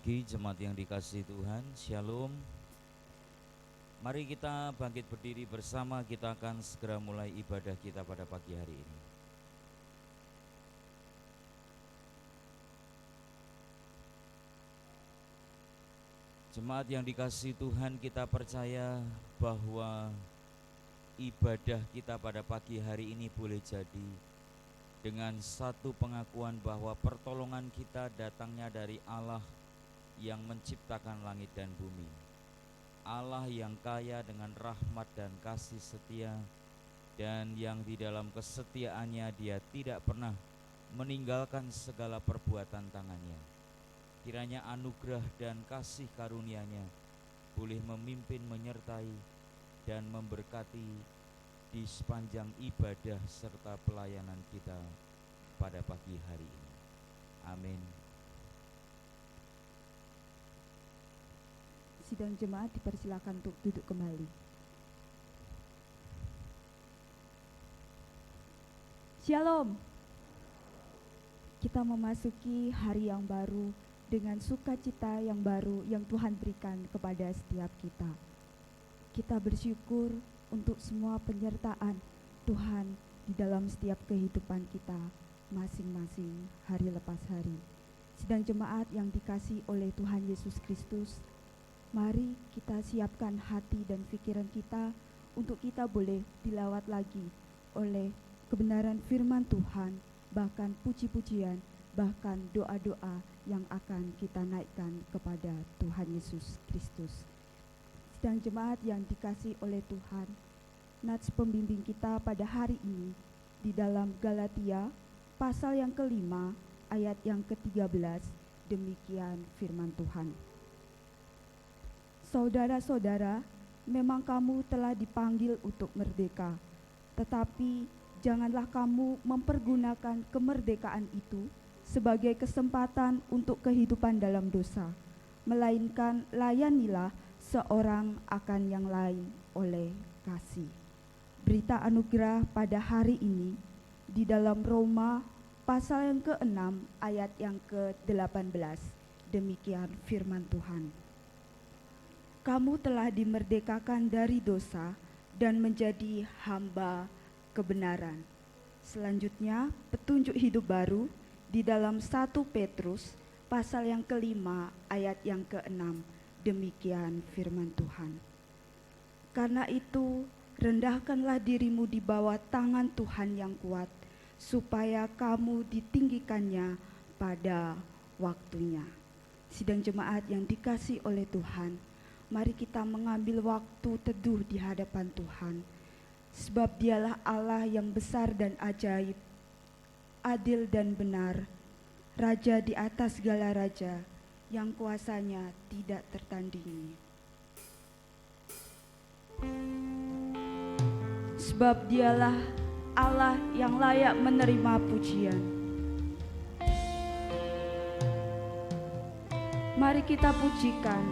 pagi jemaat yang dikasihi Tuhan, Shalom. Mari kita bangkit berdiri bersama, kita akan segera mulai ibadah kita pada pagi hari ini. Jemaat yang dikasihi Tuhan, kita percaya bahwa ibadah kita pada pagi hari ini boleh jadi dengan satu pengakuan bahwa pertolongan kita datangnya dari Allah yang menciptakan langit dan bumi, Allah yang kaya dengan rahmat dan kasih setia, dan yang di dalam kesetiaannya Dia tidak pernah meninggalkan segala perbuatan tangannya. Kiranya anugerah dan kasih karunia-Nya boleh memimpin, menyertai, dan memberkati di sepanjang ibadah serta pelayanan kita pada pagi hari ini. Amin. Sidang jemaat dipersilakan untuk duduk kembali. Shalom. Kita memasuki hari yang baru dengan sukacita yang baru yang Tuhan berikan kepada setiap kita. Kita bersyukur untuk semua penyertaan Tuhan di dalam setiap kehidupan kita masing-masing hari lepas hari. Sidang jemaat yang dikasihi oleh Tuhan Yesus Kristus, mari kita siapkan hati dan pikiran kita untuk kita boleh dilawat lagi oleh kebenaran firman Tuhan, bahkan puji-pujian, bahkan doa-doa yang akan kita naikkan kepada Tuhan Yesus Kristus. Sidang jemaat yang dikasihi oleh Tuhan, nats pembimbing kita pada hari ini di dalam Galatia pasal yang ke-5 ayat yang ke-13, demikian firman Tuhan. Saudara-saudara, memang kamu telah dipanggil untuk merdeka, tetapi janganlah kamu mempergunakan kemerdekaan itu sebagai kesempatan untuk kehidupan dalam dosa, melainkan layanilah seorang akan yang lain oleh kasih. Berita anugerah pada hari ini di dalam Roma pasal yang ke-6 ayat yang ke-18, demikian firman Tuhan. Kamu telah dimerdekakan dari dosa dan menjadi hamba kebenaran. Selanjutnya, petunjuk hidup baru di dalam 1 Petrus pasal yang ke-5 ayat yang ke-6, demikian firman Tuhan. Karena itu, rendahkanlah dirimu di bawah tangan Tuhan yang kuat, supaya kamu ditinggikannya pada waktunya. Sidang jemaat yang dikasihi oleh Tuhan, mari kita mengambil waktu teduh di hadapan Tuhan, sebab Dialah Allah yang besar dan ajaib, adil dan benar, Raja di atas segala raja, yang kuasanya tidak tertandingi. Sebab Dialah Allah yang layak menerima pujian. Mari kita pujikan,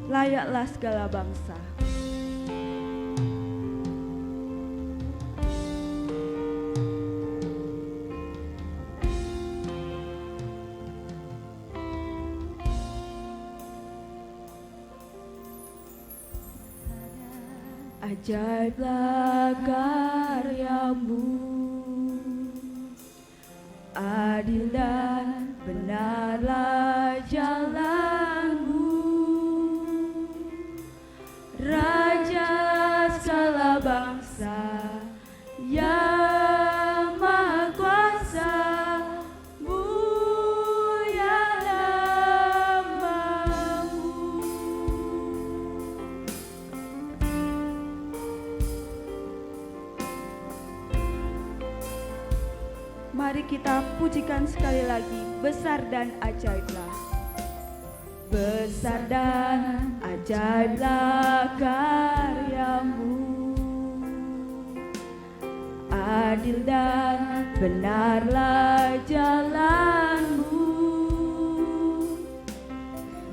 layaklah segala bangsa. Ajaiblah karyamu, adil dan benarlah jalanmu, Raja segala bangsa yang Maha Kuasa, mulia nama-Mu. Mari kita pujikan sekali lagi, besar dan ajaiblah. Besar dan ajaiblah karyamu, adil dan benarlah jalanmu,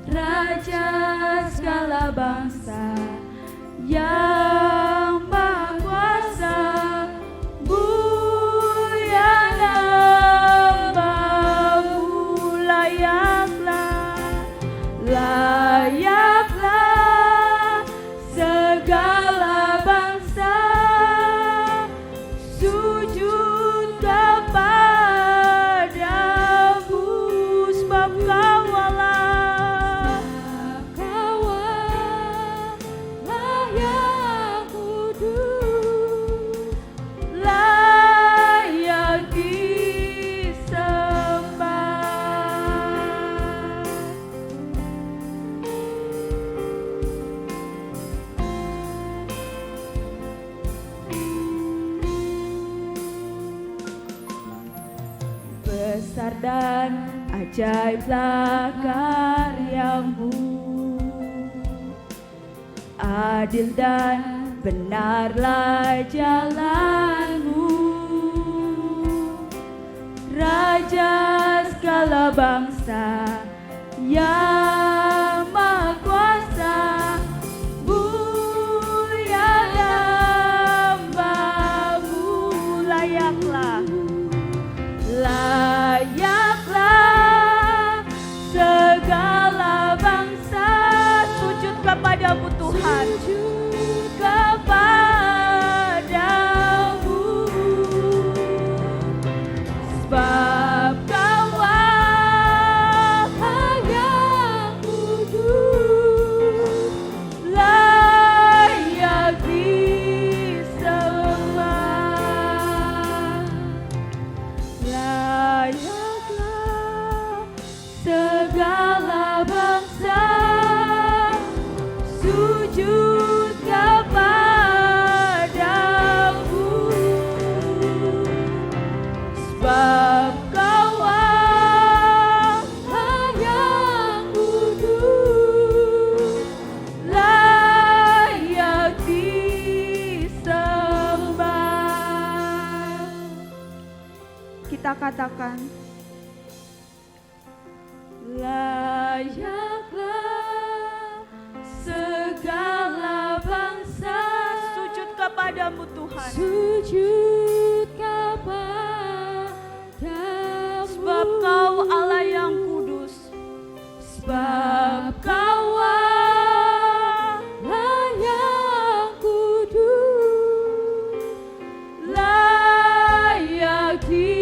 Raja segala bangsa yang Maha Kuasa, mulia nama-Mu. Layaklah dan ajaiblah karyamu. Adil dan benarlah jalanmu, Raja segala bangsa yang Maha Kuasa. Mulia nama-Mu, layaklah segala bangsa sujud kepadamu Tuhan, kepadamu, sebab Kau-lah yang kudus, layak disembah. Layaklah segala bangsa sujud kepadamu, sebab Kau-lah yang kudus, layak disembah. Kita katakan, layaklah segala bangsa sujud kepadamu Tuhan, sujud kepadamu, sebab Kau Allah yang kudus, sebab Kau-lah yang kudus, layak disembah.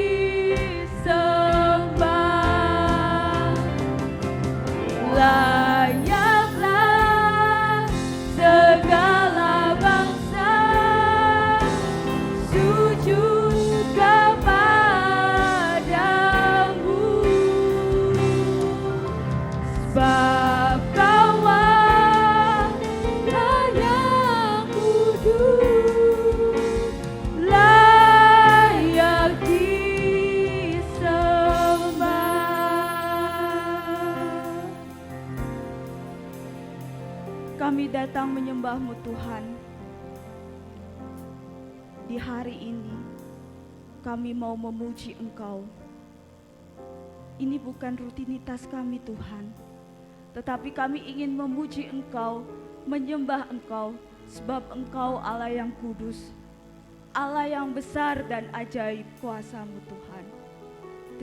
Layaklah segala bangsa sujud kepadamu, sebab Kau-lah yang kudus, layak disembah. Kami datang menyembah-Mu Tuhan. Di hari ini kami mau memuji Engkau. Ini bukan rutinitas kami Tuhan, tetapi kami ingin memuji Engkau, menyembah Engkau, sebab Engkau Allah yang kudus, Allah yang besar dan ajaib kuasa-Mu Tuhan.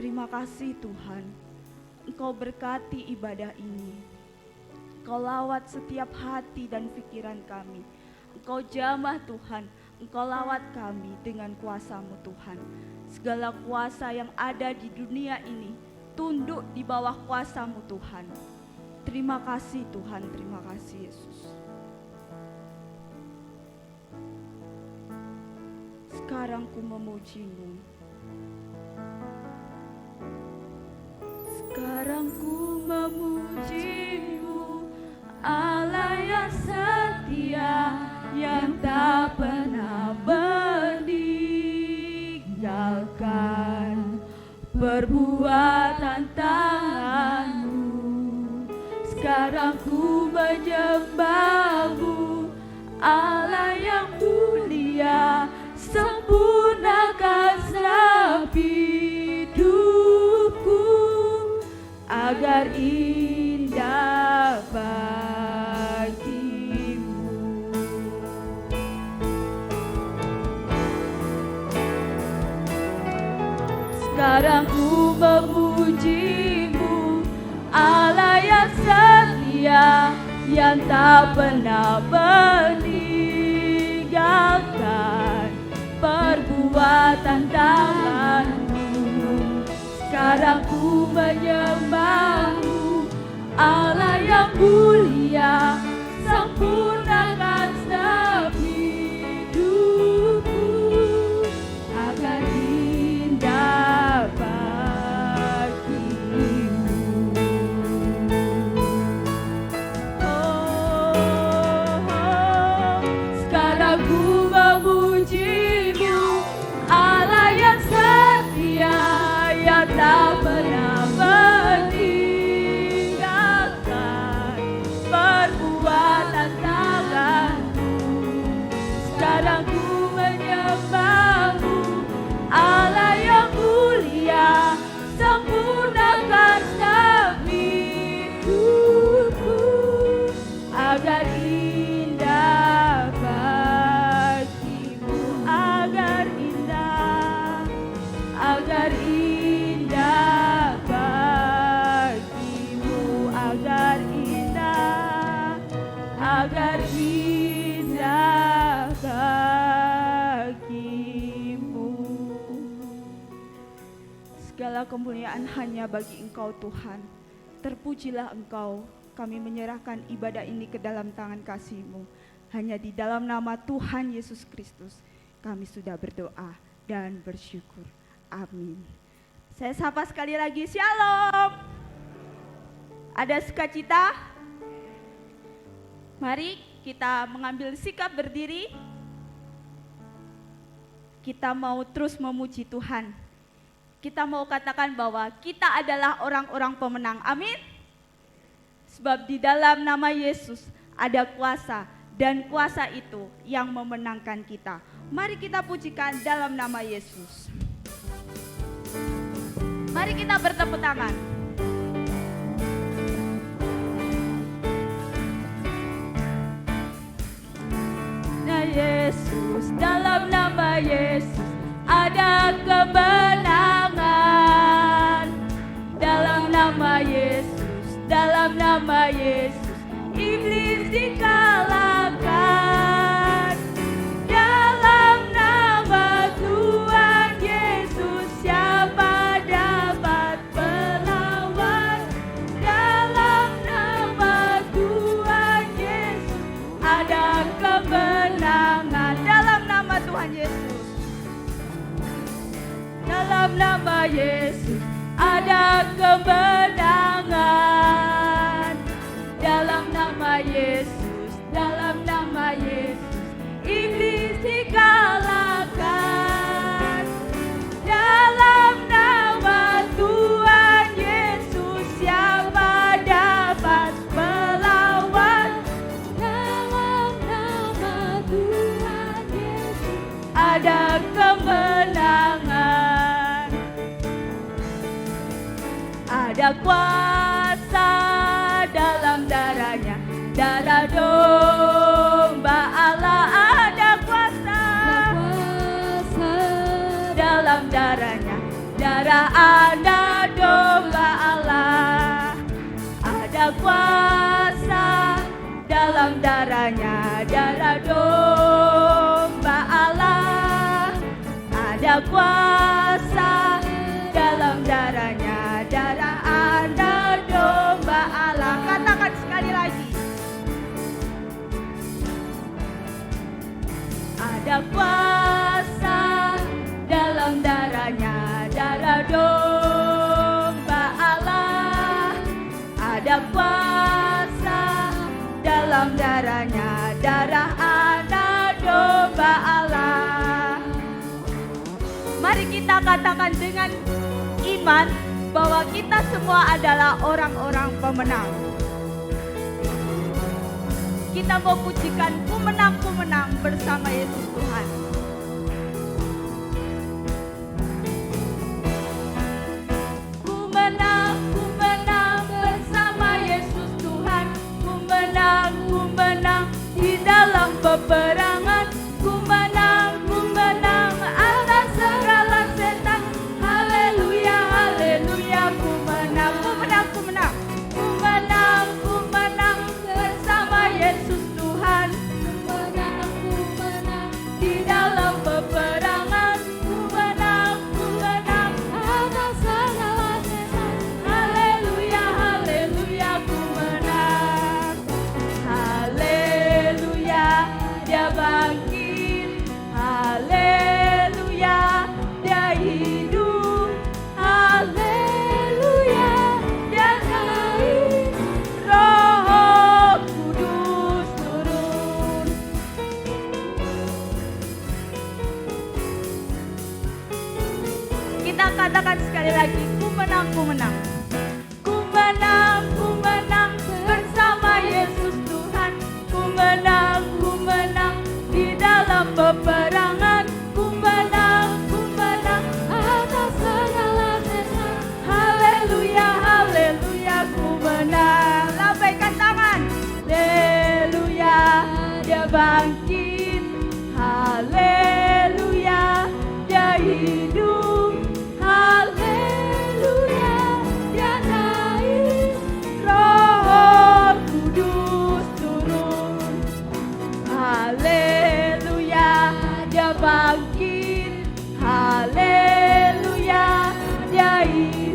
Terima kasih Tuhan, Engkau berkati ibadah ini. Engkau lawat setiap hati dan pikiran kami. Engkau jamah Tuhan, Engkau lawat kami dengan kuasa-Mu Tuhan. Segala kuasa yang ada di dunia ini tunduk di bawah kuasa-Mu Tuhan. Terima kasih Tuhan, terima kasih Yesus. Sekarang ku memuji-Mu. Sekarang ku memuji-Mu, Allah yang setia, yang tak pernah meninggalkan perbuatan tangan-Mu. Sekarang ku menyembah-Mu, Allah yang mulia, sempurnakan setiap hidupku agar indah bagimu. Sekarang ku memuji-Mu, Allah yang setia, yang tak pernah meninggalkan perbuatan tangan-Mu. Sekarang ku menyembah-Mu, Allah yang mulia, sempurnakan setiap hidupku agar indah bagimu. Sekarang ku memuji-Mu, Allah yang setia, yang tak pernah kemuliaan hanya bagi Engkau Tuhan. Terpujilah Engkau, kami menyerahkan ibadah ini ke dalam tangan kasih-Mu. Hanya di dalam nama Tuhan Yesus Kristus kami sudah berdoa dan bersyukur. Amin. Saya sapa sekali lagi, Shalom. Ada sukacita? Mari kita mengambil sikap berdiri. Kita mau terus memuji Tuhan. Kita mau katakan bahwa kita adalah orang-orang pemenang. Amin. Sebab di dalam nama Yesus ada kuasa, dan kuasa itu yang memenangkan kita. Mari kita pujikan dalam nama Yesus. Mari kita bertepuk tangan. Nah Yesus, dalam nama Yesus ada kemenangan. Dalam nama Yesus, dalam nama Yesus, iblis dikalahkan. Dalam nama Tuhan Yesus, siapa dapat melawan? Dalam nama Tuhan Yesus ada kemenangan. Dalam nama Tuhan Yesus, dalam nama Yesus ada kemenangan. Dalam nama Yesus, dalam nama Yesus, iblis dikalahkan. Dalam nama Tuhan Yesus, siapa dapat melawan? Dalam nama Tuhan Yesus ada kemenangan. Ada kuasa dalam darahnya, darah domba Allah. Ada kuasa dalam darahnya, darah anak domba Allah. Ada kuasa dalam darahnya, darah domba Allah. Ada kuasa dalam darahnya, darah anak domba Allah. Katakan sekali lagi. Ada kuasa dalam darahnya, darah domba Allah. Ada kuasa dalam darahnya, darah anak domba Allah. Mari kita katakan dengan iman bahwa kita semua adalah orang-orang pemenang. Kita mau pujikan ku menang bersama Yesus Tuhan. Ku menang bersama Yesus Tuhan. Ku menang di dalam peperangan. Ku menang atas segala setan. Haleluya, haleluya. Ku menang. Bersama Yesus Tuhan. Ku menang di dalam peperangan. Ku menang atas segala setan. Haleluya, haleluya. Ku menang. Haleluya, dia bangkit. Haleluya, dia hidup. Haleluya, dia naik. Roh Kudus turun. Kita katakan sekali lagi, ku menang. Ku menang bersama Yesus Tuhan. Ku menang di dalam peperangan. Ku menang atas segala setan. Haleluya, haleluya. Ku menang. Lambaikan tangan. Haleluya, dia bangkit. Haleluya, dia hidup. Haleluya, dia naik. Roh Kudus turun. Haleluya, dia bangkit. Haleluya, dia hidup.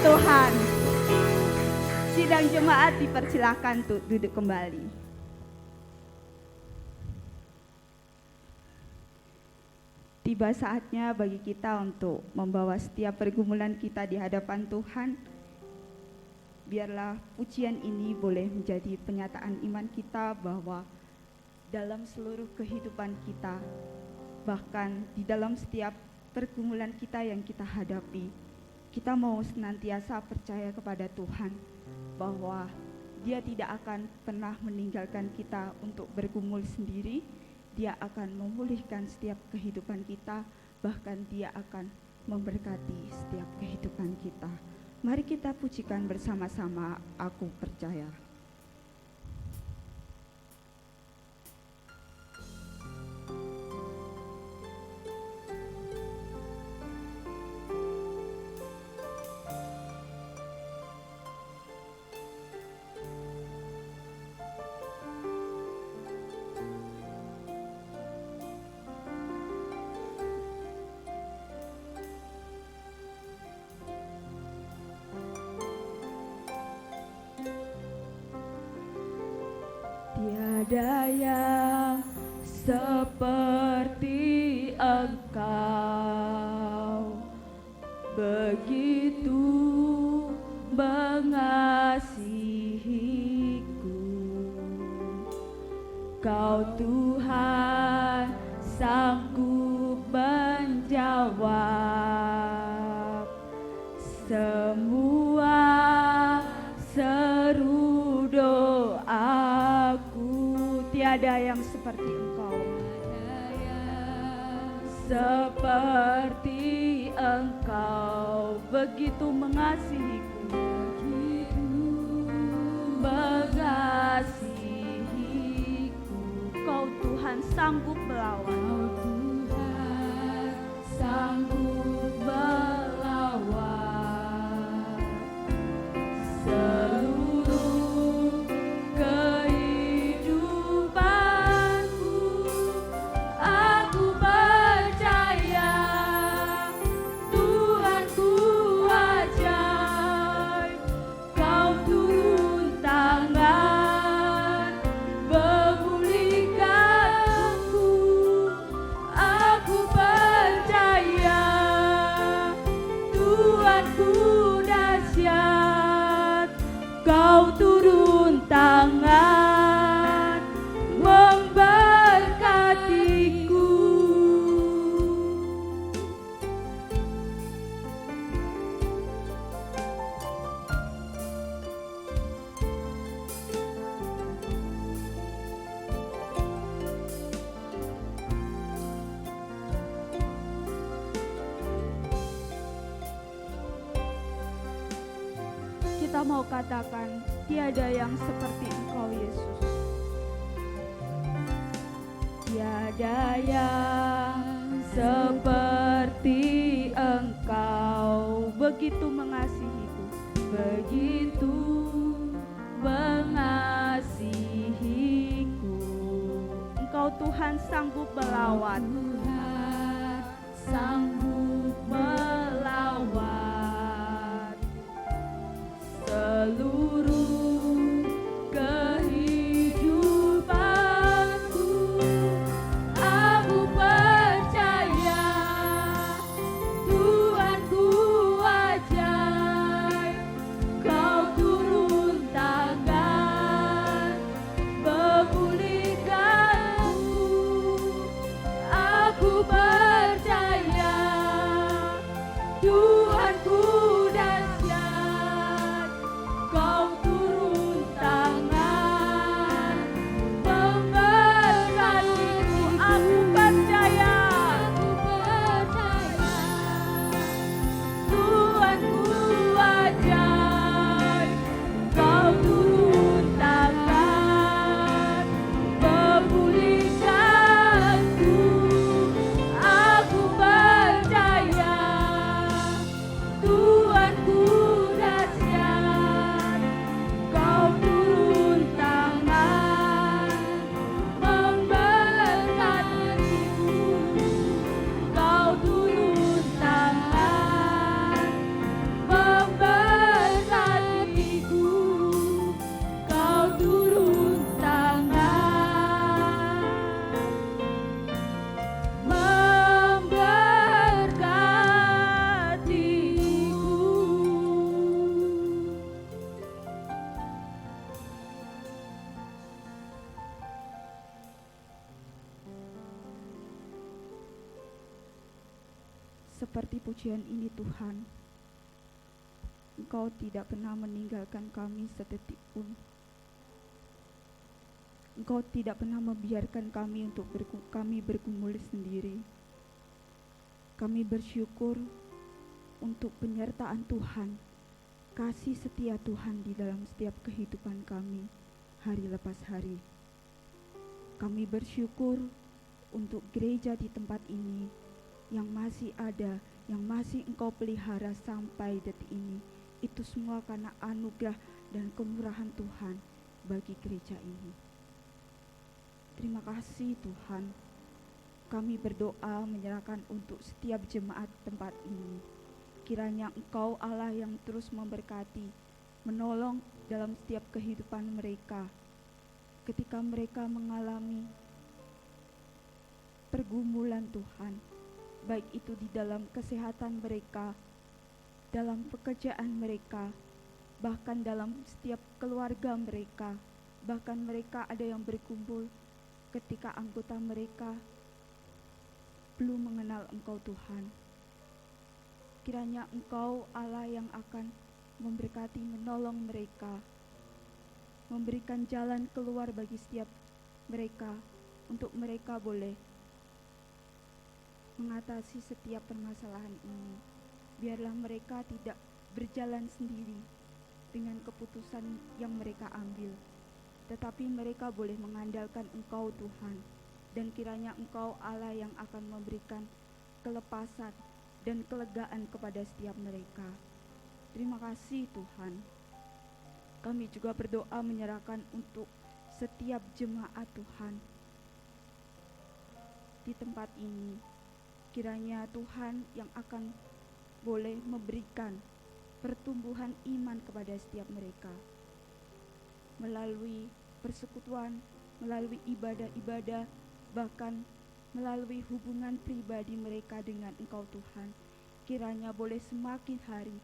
Tuhan. Sidang jemaat dipersilahkan untuk duduk kembali. Tiba saatnya bagi kita untuk membawa setiap pergumulan kita di hadapan Tuhan. Biarlah pujian ini boleh menjadi penyataan iman kita bahwa dalam seluruh kehidupan kita, bahkan di dalam setiap pergumulan kita yang kita hadapi, kita mau senantiasa percaya kepada Tuhan bahwa Dia tidak akan pernah meninggalkan kita untuk bergumul sendiri. Dia akan memulihkan setiap kehidupan kita, bahkan Dia akan memberkati setiap kehidupan kita. Mari kita pujikan bersama-sama, Aku Percaya. Tiada yang seperti Engkau, begitu mengasihiku. Kau Tuhan sanggup menjawab semua seru doaku. Tiada yang seperti Engkau, seperti Engkau, begitu mengasihiku, begitu mengasihiku. Kau Tuhan sanggup melawan, Kau Tuhan sanggup melawan seluruh kehidupanku. Aku percaya Tuhanku ajaib, Kau turun tangan memulihkanku. Aku percaya Tuhanku dahsyat, Kau turun tangan memberkatiku. Kita mau katakan, tiada yang seperti Engkau Yesus. Tiada yang seperti Engkau, begitu mengasihiku, begitu mengasihiku. Engkau Tuhan sanggup melawan, Tuhan sanggup melawan seluruh kehidupanku. Aku percaya Tuhanku ajaib, Kau turun tangan memulihkanku. Aku percaya Tuhanku dahsyat, Kau seperti pujian ini Tuhan. Engkau tidak pernah meninggalkan kami sedetik pun. Engkau tidak pernah membiarkan kami untuk kami bergumul sendiri. Kami bersyukur untuk penyertaan Tuhan, kasih setia Tuhan di dalam setiap kehidupan kami hari lepas hari. Kami bersyukur untuk gereja di tempat ini yang masih ada, yang masih Engkau pelihara sampai detik ini. Itu semua karena anugerah dan kemurahan Tuhan bagi gereja ini. Terima kasih Tuhan. Kami berdoa menyerahkan untuk setiap jemaat tempat ini. Kiranya Engkau Allah yang terus memberkati, menolong dalam setiap kehidupan mereka. Ketika mereka mengalami pergumulan Tuhan, baik itu di dalam kesehatan mereka, dalam pekerjaan mereka, bahkan dalam setiap keluarga mereka, bahkan mereka ada yang berkumpul ketika anggota mereka belum mengenal Engkau Tuhan. Kiranya Engkau Allah yang akan memberkati, menolong mereka, memberikan jalan keluar bagi setiap mereka, untuk mereka boleh mengatasi setiap permasalahan ini. Biarlah mereka tidak berjalan sendiri dengan keputusan yang mereka ambil, tetapi mereka boleh mengandalkan Engkau Tuhan. Dan kiranya Engkau Allah yang akan memberikan kelepasan dan kelegaan kepada setiap mereka. Terima kasih Tuhan. Kami juga berdoa menyerahkan untuk setiap jemaat Tuhan di tempat ini. Kiranya Tuhan yang akan boleh memberikan pertumbuhan iman kepada setiap mereka melalui persekutuan, melalui ibadah-ibadah, bahkan melalui hubungan pribadi mereka dengan Engkau Tuhan. Kiranya boleh semakin hari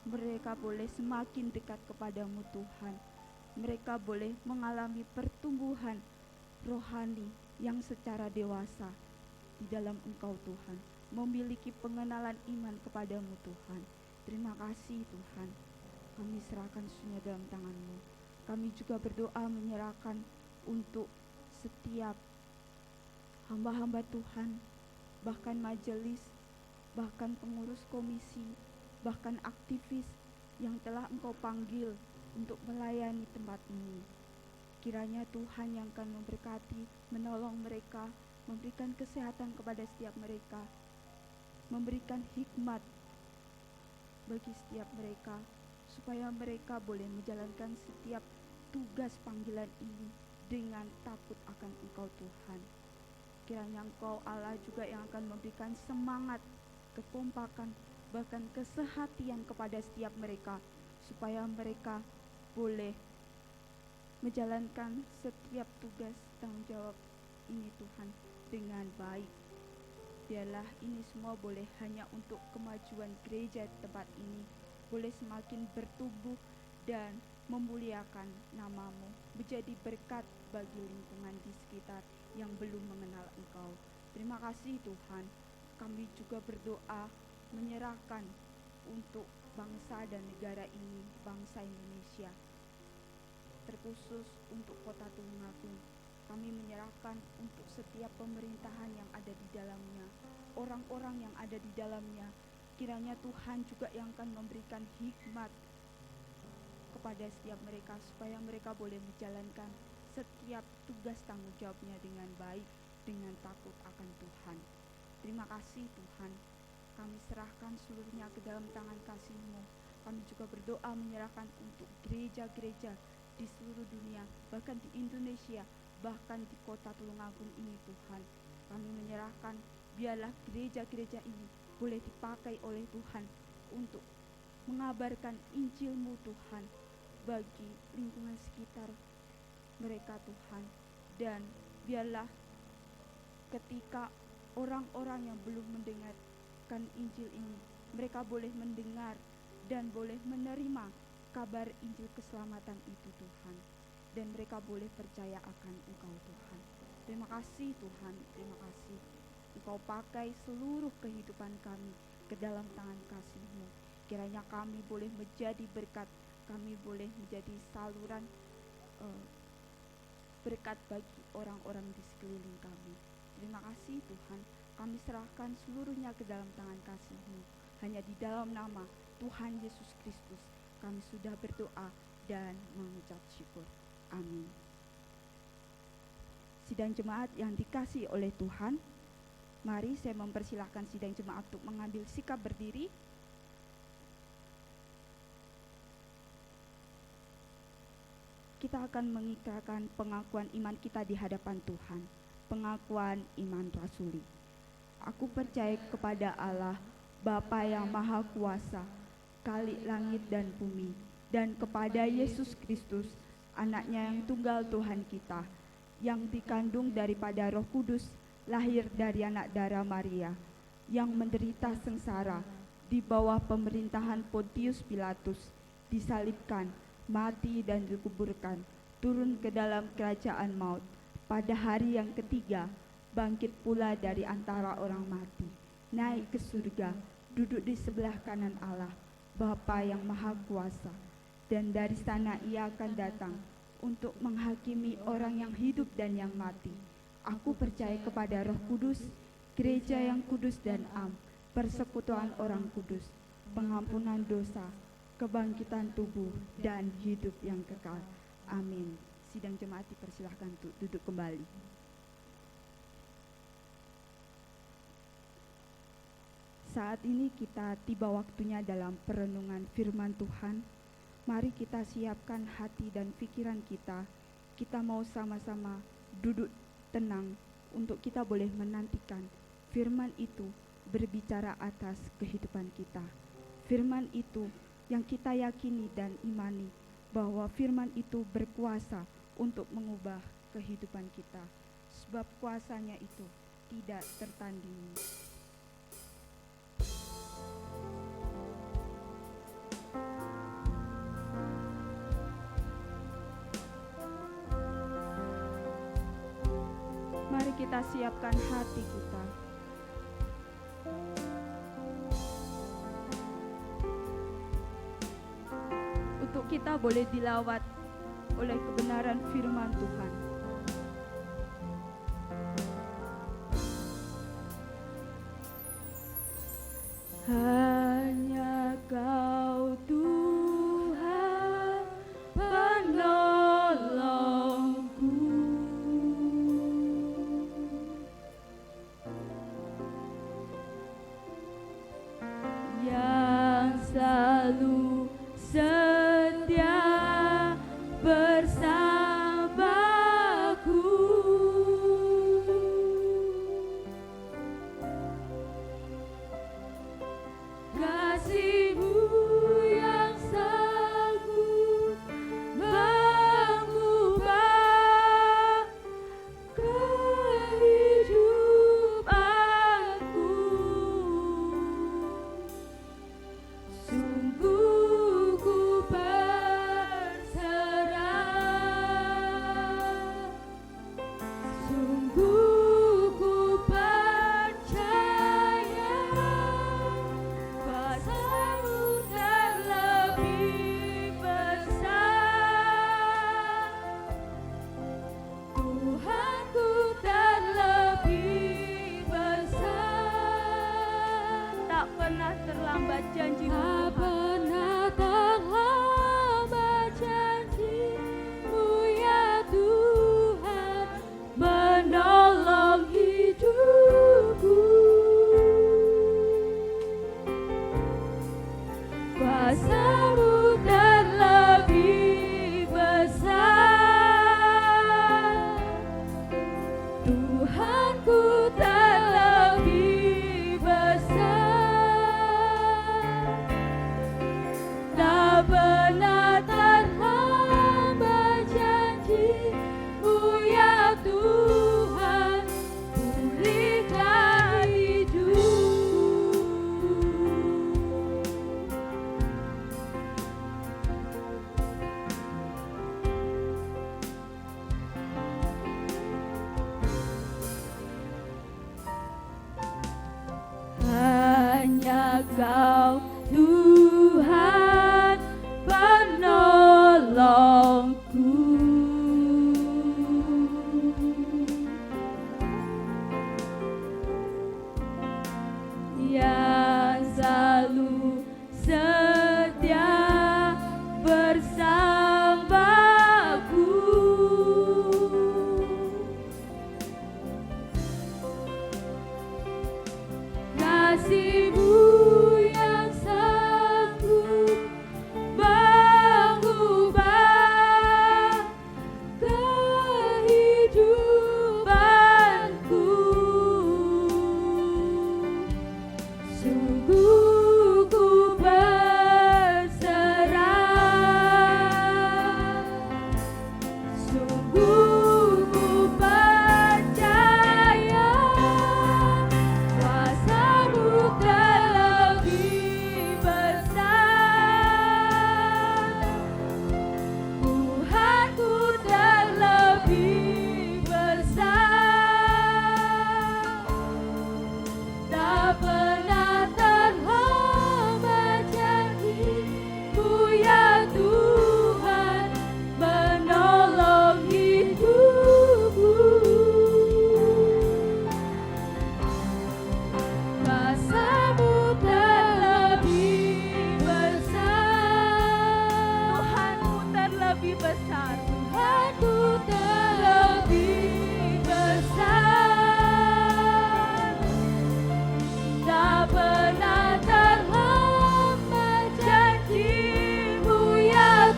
mereka boleh semakin dekat kepadamu Tuhan. Mereka boleh mengalami pertumbuhan rohani yang secara dewasa di dalam Engkau Tuhan, memiliki pengenalan iman kepadamu Tuhan. Terima kasih Tuhan. Kami serahkan semuanya dalam tangan-Mu. Kami juga berdoa menyerahkan untuk setiap hamba-hamba Tuhan, bahkan majelis, bahkan pengurus komisi, bahkan aktivis yang telah Engkau panggil untuk melayani tempat ini. Kiranya Tuhan yang akan memberkati, menolong mereka, memberikan kesehatan kepada setiap mereka, memberikan hikmat bagi setiap mereka, supaya mereka boleh menjalankan setiap tugas panggilan ini dengan takut akan Engkau Tuhan. Kiranya Engkau Allah juga yang akan memberikan semangat, kekompakan, bahkan kesehatian kepada setiap mereka, supaya mereka boleh menjalankan setiap tugas tanggung jawab ini Tuhan dengan baik. Biarlah ini semua boleh hanya untuk kemajuan gereja tempat ini, boleh semakin bertumbuh dan memuliakan nama-Mu, menjadi berkat bagi lingkungan di sekitar yang belum mengenal Engkau. Terima kasih Tuhan. Kami juga berdoa menyerahkan untuk bangsa dan negara ini, bangsa Indonesia, terkhusus untuk Kota Tulungagung. Kami menyerahkan untuk setiap pemerintahan yang ada di dalamnya, orang-orang yang ada di dalamnya. Kiranya Tuhan juga yang akan memberikan hikmat kepada setiap mereka, supaya mereka boleh menjalankan setiap tugas tanggung jawabnya dengan baik, dengan takut akan Tuhan. Terima kasih Tuhan. Kami serahkan seluruhnya ke dalam tangan kasih-Mu. Kami juga berdoa menyerahkan untuk gereja-gereja di seluruh dunia, bahkan di Indonesia, bahkan di Kota Tulungagung ini Tuhan. Kami menyerahkan, biarlah gereja-gereja ini boleh dipakai oleh Tuhan untuk mengabarkan Injil-Mu Tuhan bagi lingkungan sekitar mereka Tuhan. Dan biarlah ketika orang-orang yang belum mendengarkan Injil ini, mereka boleh mendengar dan boleh menerima kabar Injil keselamatan itu Tuhan, dan mereka boleh percaya akan Engkau Tuhan. Terima kasih Tuhan, terima kasih. Engkau pakai seluruh kehidupan kami, ke dalam tangan kasih-Mu. Kiranya kami boleh menjadi berkat, kami boleh menjadi saluran berkat bagi orang-orang di sekeliling kami. Terima kasih Tuhan, kami serahkan seluruhnya ke dalam tangan kasih-Mu. Hanya di dalam nama Tuhan Yesus Kristus kami sudah berdoa dan mengucap syukur. Amin. Sidang jemaat yang dikasihi oleh Tuhan, mari saya mempersilahkan sidang jemaat untuk mengambil sikap berdiri. Kita akan mengikrarkan pengakuan iman kita di hadapan Tuhan. Pengakuan iman rasuli. Aku percaya kepada Allah, Bapa yang Maha Kuasa, Khalik langit dan bumi, dan kepada Yesus Kristus, Anaknya yang tunggal Tuhan kita, yang dikandung daripada Roh Kudus, lahir dari anak darah Maria, yang menderita sengsara di bawah pemerintahan Pontius Pilatus, disalibkan, mati dan dikuburkan, turun ke dalam kerajaan maut, pada hari yang ketiga bangkit pula dari antara orang mati, naik ke surga, duduk di sebelah kanan Allah, Bapa yang Maha Kuasa, dan dari sana Ia akan datang untuk menghakimi orang yang hidup dan yang mati. Aku percaya kepada Roh Kudus, gereja yang kudus dan am, persekutuan orang kudus, pengampunan dosa, kebangkitan tubuh, dan hidup yang kekal. Amin. Sidang jemaat dipersilahkan untuk duduk kembali. Saat ini kita tiba waktunya dalam perenungan firman Tuhan. Mari kita siapkan hati dan pikiran kita. Kita mau sama-sama duduk tenang untuk kita boleh menantikan firman itu berbicara atas kehidupan kita. Firman itu yang kita yakini dan imani bahwa firman itu berkuasa untuk mengubah kehidupan kita, sebab kuasanya itu tidak tertandingi. Mari kita siapkan hati kita. Untuk kita boleh dilawat oleh kebenaran firman Tuhan. Hanya Kau Tuhan penolongku, yang selalu setia bersamaku. Kasih-Mu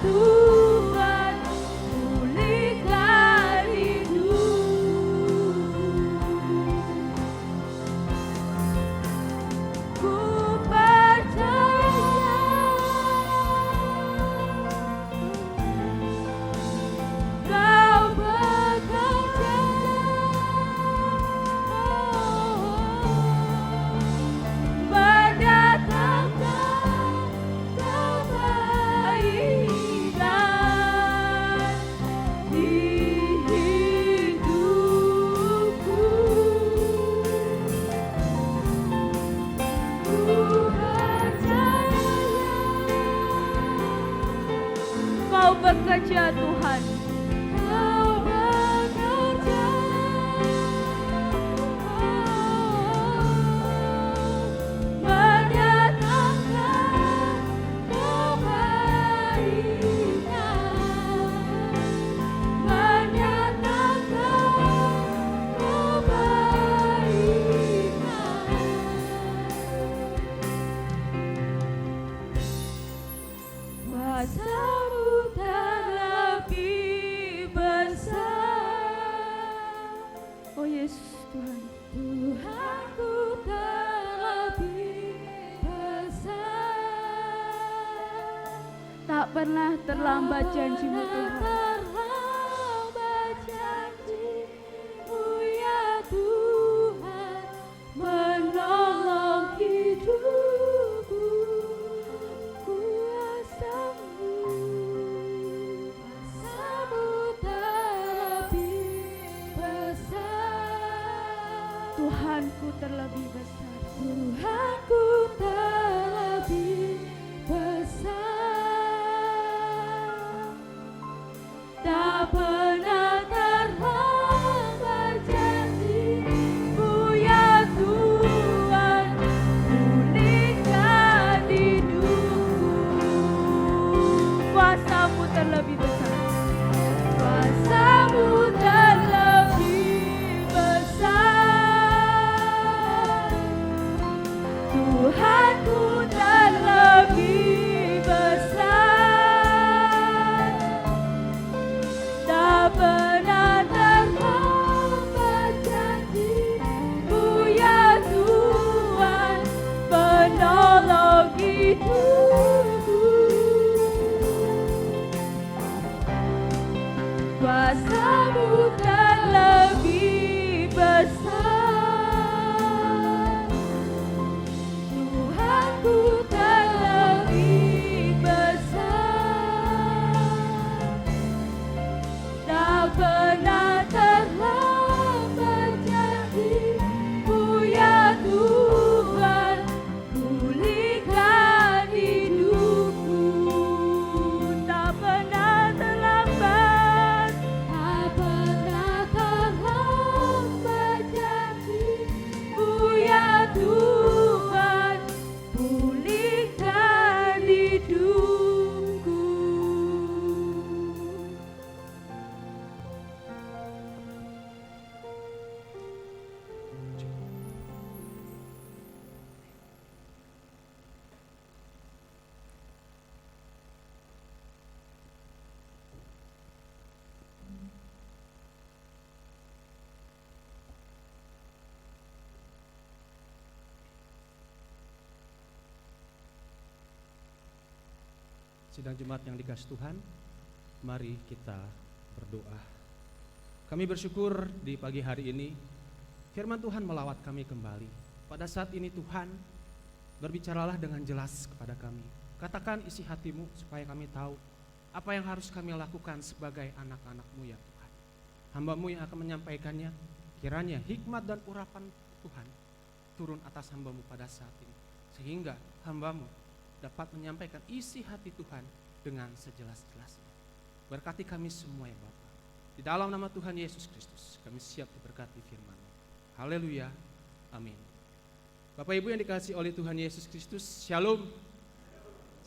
Tuhan, pulihkan hidup. Ku percaya Kau bekerja mendatangkan kebaikan di hidupku. Ku percaya Kau bekerja, Tuhan. Kau bekerja mendatangkan kebaikan, mendatangkan kebaikan. Kuasa-Mu terlebih besar. Oh Yesus Tuhan. Tuhanku terlebih besar. Tak pernah terlambat janji-Mu Tuhan. Terlambat janji-Mu ya Tuhan, menolong hidupku. Kuasa-Mu terlebih besar. Tuhanku terlebih besar. Tuhanku terlebih besar. Tak pernah terlambat janji-Mu ya Tuhan, pulihkan hidupku. Kuasa-Mu terlebih besar. Kuasa-Mu terlebih besar. Tuhanku terlebih besar. Tak pernah terlambat janji-Mu ya Tuhan, penolong hidupku. Kuasa-Mu terlebih besar. Tuhanku terlebih besar. Tak pernah terlambat janji-Mu ya Tuhan, pulihkan hidupku. Tak pernah terlambat, tak pernah terlambat janji-Mu ya Tuhan, pulihkan hidupku. Sidang jemaat yang dikasih Tuhan, mari kita berdoa. Kami bersyukur di pagi hari ini, firman Tuhan melawat kami kembali. Pada saat ini Tuhan, berbicaralah dengan jelas kepada kami. Katakan isi hati-Mu supaya kami tahu apa yang harus kami lakukan sebagai anak-anak-Mu ya Tuhan. Hamba-Mu yang akan menyampaikannya, kiranya hikmat dan urapan Tuhan turun atas hamba-Mu pada saat ini. Sehingga hamba-Mu dapat menyampaikan isi hati Tuhan dengan sejelas-jelasnya. Berkati kami semua ya Bapa. Di dalam nama Tuhan Yesus Kristus, kami siap diberkati firman-Mu. Haleluya, amin. Bapak Ibu yang dikasihi oleh Tuhan Yesus Kristus, Shalom.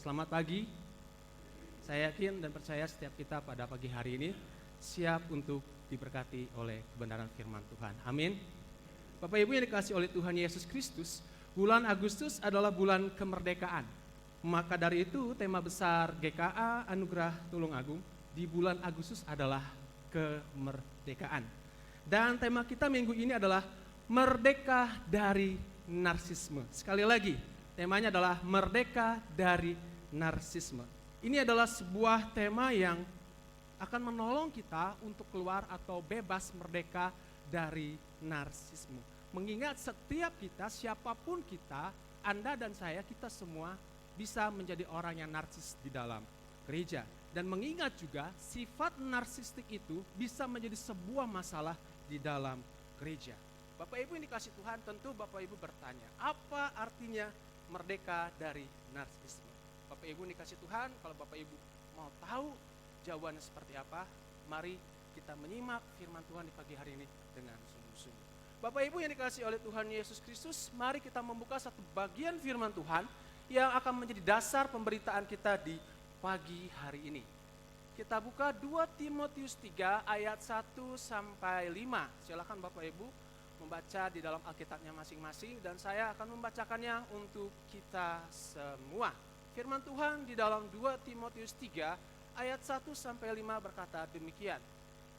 Selamat pagi. Saya yakin dan percaya setiap kita pada pagi hari ini siap untuk diberkati oleh kebenaran firman Tuhan. Amin. Bapak Ibu yang dikasihi oleh Tuhan Yesus Kristus, bulan Agustus adalah bulan kemerdekaan. Maka dari itu tema besar GKA Anugerah Tulungagung di bulan Agustus adalah kemerdekaan. Dan tema kita minggu ini adalah merdeka dari narsisme. Sekali lagi, temanya adalah merdeka dari narsisme. Ini adalah sebuah tema yang akan menolong kita untuk keluar atau bebas merdeka dari narsisme. Mengingat setiap kita, siapapun kita, Anda dan saya, kita semua bisa menjadi orang yang narsis di dalam gereja. Dan mengingat juga sifat narsistik itu bisa menjadi sebuah masalah di dalam gereja. Bapak Ibu yang dikasih Tuhan, tentu Bapak Ibu bertanya, apa artinya merdeka dari narsisme? Bapak Ibu yang dikasih Tuhan, kalau Bapak Ibu mau tahu jawabannya seperti apa, mari kita menyimak firman Tuhan di pagi hari ini dengan sungguh-sungguh. Bapak Ibu yang dikasih oleh Tuhan Yesus Kristus, mari kita membuka satu bagian firman Tuhan yang akan menjadi dasar pemberitaan kita di pagi hari ini. Kita buka 2 Timotius 3 ayat 1 sampai 5. Silakan Bapak Ibu membaca di dalam Alkitabnya masing-masing dan saya akan membacakannya untuk kita semua. Firman Tuhan di dalam 2 Timotius 3 ayat 1 sampai 5 berkata demikian.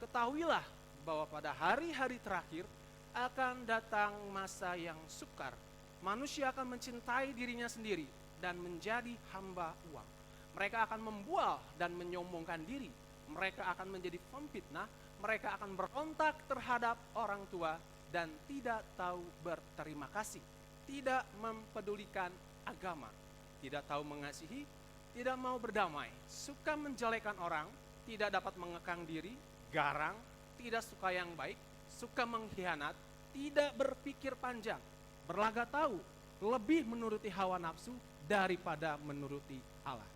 Ketahuilah bahwa pada hari-hari terakhir akan datang masa yang sukar. Manusia akan mencintai dirinya sendiri dan menjadi hamba uang. Mereka akan membual dan menyombongkan diri. Mereka akan menjadi pemfitnah. Mereka akan berontak terhadap orang tua dan tidak tahu berterima kasih. Tidak mempedulikan agama. Tidak tahu mengasihi. Tidak mau berdamai. Suka menjelekan orang. Tidak dapat mengekang diri. Garang. Tidak suka yang baik. Suka mengkhianat. Tidak berpikir panjang. Berlagak tahu. Lebih menuruti hawa nafsu daripada menuruti Allah.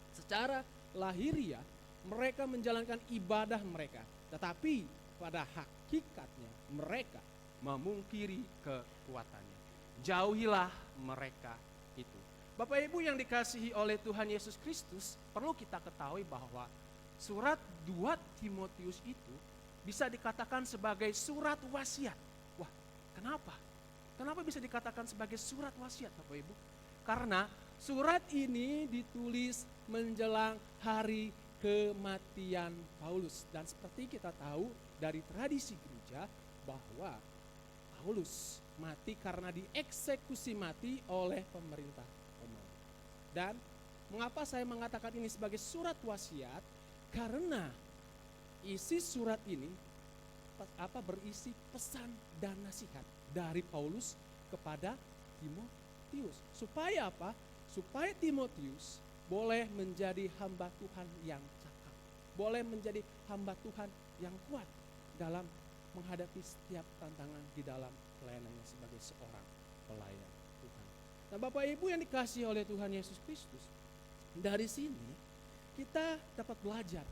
Secara lahiriah mereka menjalankan ibadah mereka, tetapi pada hakikatnya mereka memungkiri kekuatannya. Jauhilah mereka itu. Bapak Ibu yang dikasihi oleh Tuhan Yesus Kristus, perlu kita ketahui bahwa surat 2 Timotius itu bisa dikatakan sebagai surat wasiat. Wah, kenapa? Kenapa bisa dikatakan sebagai surat wasiat Bapak Ibu? Karena surat ini ditulis menjelang hari kematian Paulus. Dan seperti kita tahu dari tradisi gereja bahwa Paulus mati karena dieksekusi mati oleh pemerintah Romawi. Dan mengapa saya mengatakan ini sebagai surat wasiat? Karena isi surat ini berisi pesan dan nasihat dari Paulus kepada Timotius. Supaya apa? Supaya Timotius boleh menjadi hamba Tuhan yang cakap. Boleh menjadi hamba Tuhan yang kuat dalam menghadapi setiap tantangan di dalam pelayanannya sebagai seorang pelayan Tuhan. Nah Bapak Ibu yang dikasihi oleh Tuhan Yesus Kristus, dari sini kita dapat belajar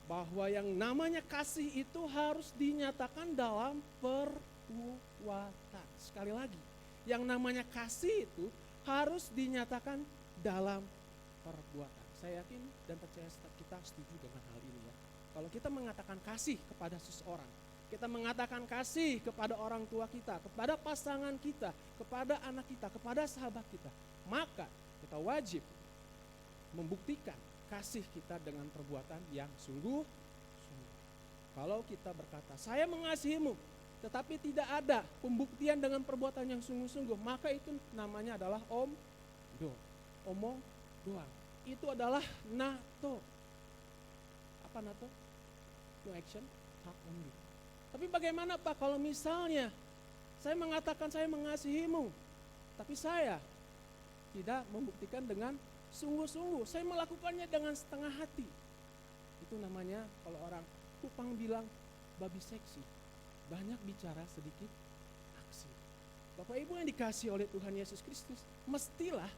bahwa yang namanya kasih itu harus dinyatakan dalam perbuatan. Sekali lagi, yang namanya kasih itu harus dinyatakan dalam perbuatan. Saya yakin dan percaya kita setuju dengan hal ini ya. Kalau kita mengatakan kasih kepada seseorang, kita mengatakan kasih kepada orang tua kita, kepada pasangan kita, kepada anak kita, kepada sahabat kita, maka kita wajib membuktikan kasih kita dengan perbuatan yang sungguh-sungguh. Kalau kita berkata, saya mengasihimu, tetapi tidak ada pembuktian dengan perbuatan yang sungguh-sungguh, maka itu namanya adalah omong doang. Itu adalah nato. Apa nato? No action, talk only. Tapi bagaimana Pak kalau misalnya saya mengatakan saya mengasihimu, tapi saya tidak membuktikan dengan sungguh-sungguh, saya melakukannya dengan setengah hati. Itu namanya kalau orang Kupang bilang babi seksi. Banyak bicara, sedikit aksi. Bapak Ibu yang dikasihi oleh Tuhan Yesus Kristus, mestilah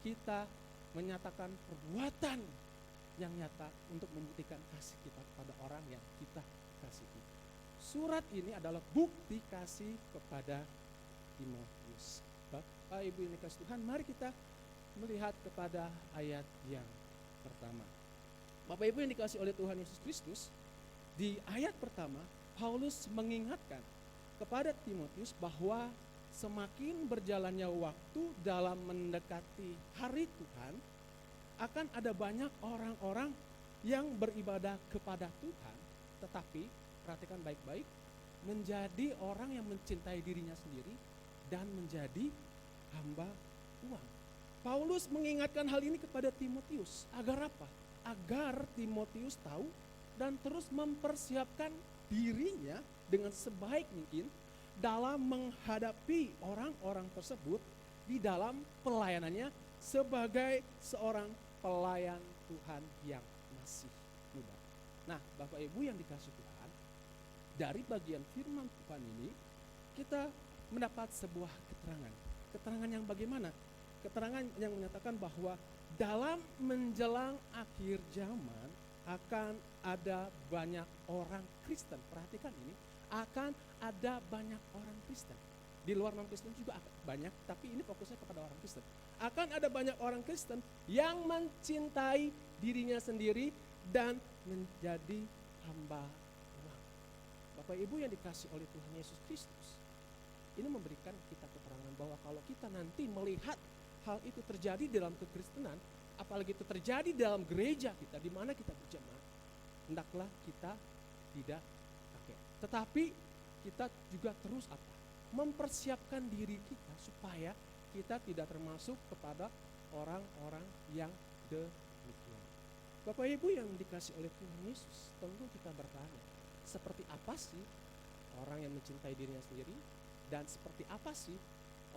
kita menyatakan perbuatan yang nyata untuk membuktikan kasih kita kepada orang yang kita kasihi. Surat ini adalah bukti kasih kepada Timotius. Bapak Ibu yang dikasihi Tuhan, mari kita melihat kepada ayat yang pertama. Bapak Ibu yang dikasihi oleh Tuhan Yesus Kristus, di ayat pertama Paulus mengingatkan kepada Timotius bahwa semakin berjalannya waktu dalam mendekati hari Tuhan, akan ada banyak orang-orang yang beribadah kepada Tuhan, tetapi perhatikan baik-baik, menjadi orang yang mencintai dirinya sendiri dan menjadi hamba uang. Paulus mengingatkan hal ini kepada Timotius. Agar apa? Agar Timotius tahu dan terus mempersiapkan dirinya dengan sebaik mungkin dalam menghadapi orang-orang tersebut di dalam pelayanannya sebagai seorang pelayan Tuhan yang masih muda. Nah, Bapak Ibu yang dikasihi Tuhan, dari bagian firman Tuhan ini kita mendapat sebuah keterangan. Keterangan yang bagaimana? Keterangan yang menyatakan bahwa dalam menjelang akhir zaman akan ada banyak orang Kristen. Perhatikan ini, akan ada banyak orang Kristen. Di luar non-Kristen juga banyak, tapi ini fokusnya kepada orang Kristen. Akan ada banyak orang Kristen yang mencintai dirinya sendiri dan menjadi hamba uang. Bapak Ibu yang dikasih oleh Tuhan Yesus Kristus, ini memberikan kita keterangan bahwa kalau kita nanti melihat hal itu terjadi dalam kekristenan, apalagi itu terjadi dalam gereja kita di mana kita berjemaah, hendaklah kita tidak kaget. Tetapi kita juga terus apa? Mempersiapkan diri kita supaya kita tidak termasuk kepada orang-orang yang demikian. Bapak Ibu yang dikasih oleh Tuhan Yesus, tentu kita bertanya, seperti apa sih orang yang mencintai dirinya sendiri dan seperti apa sih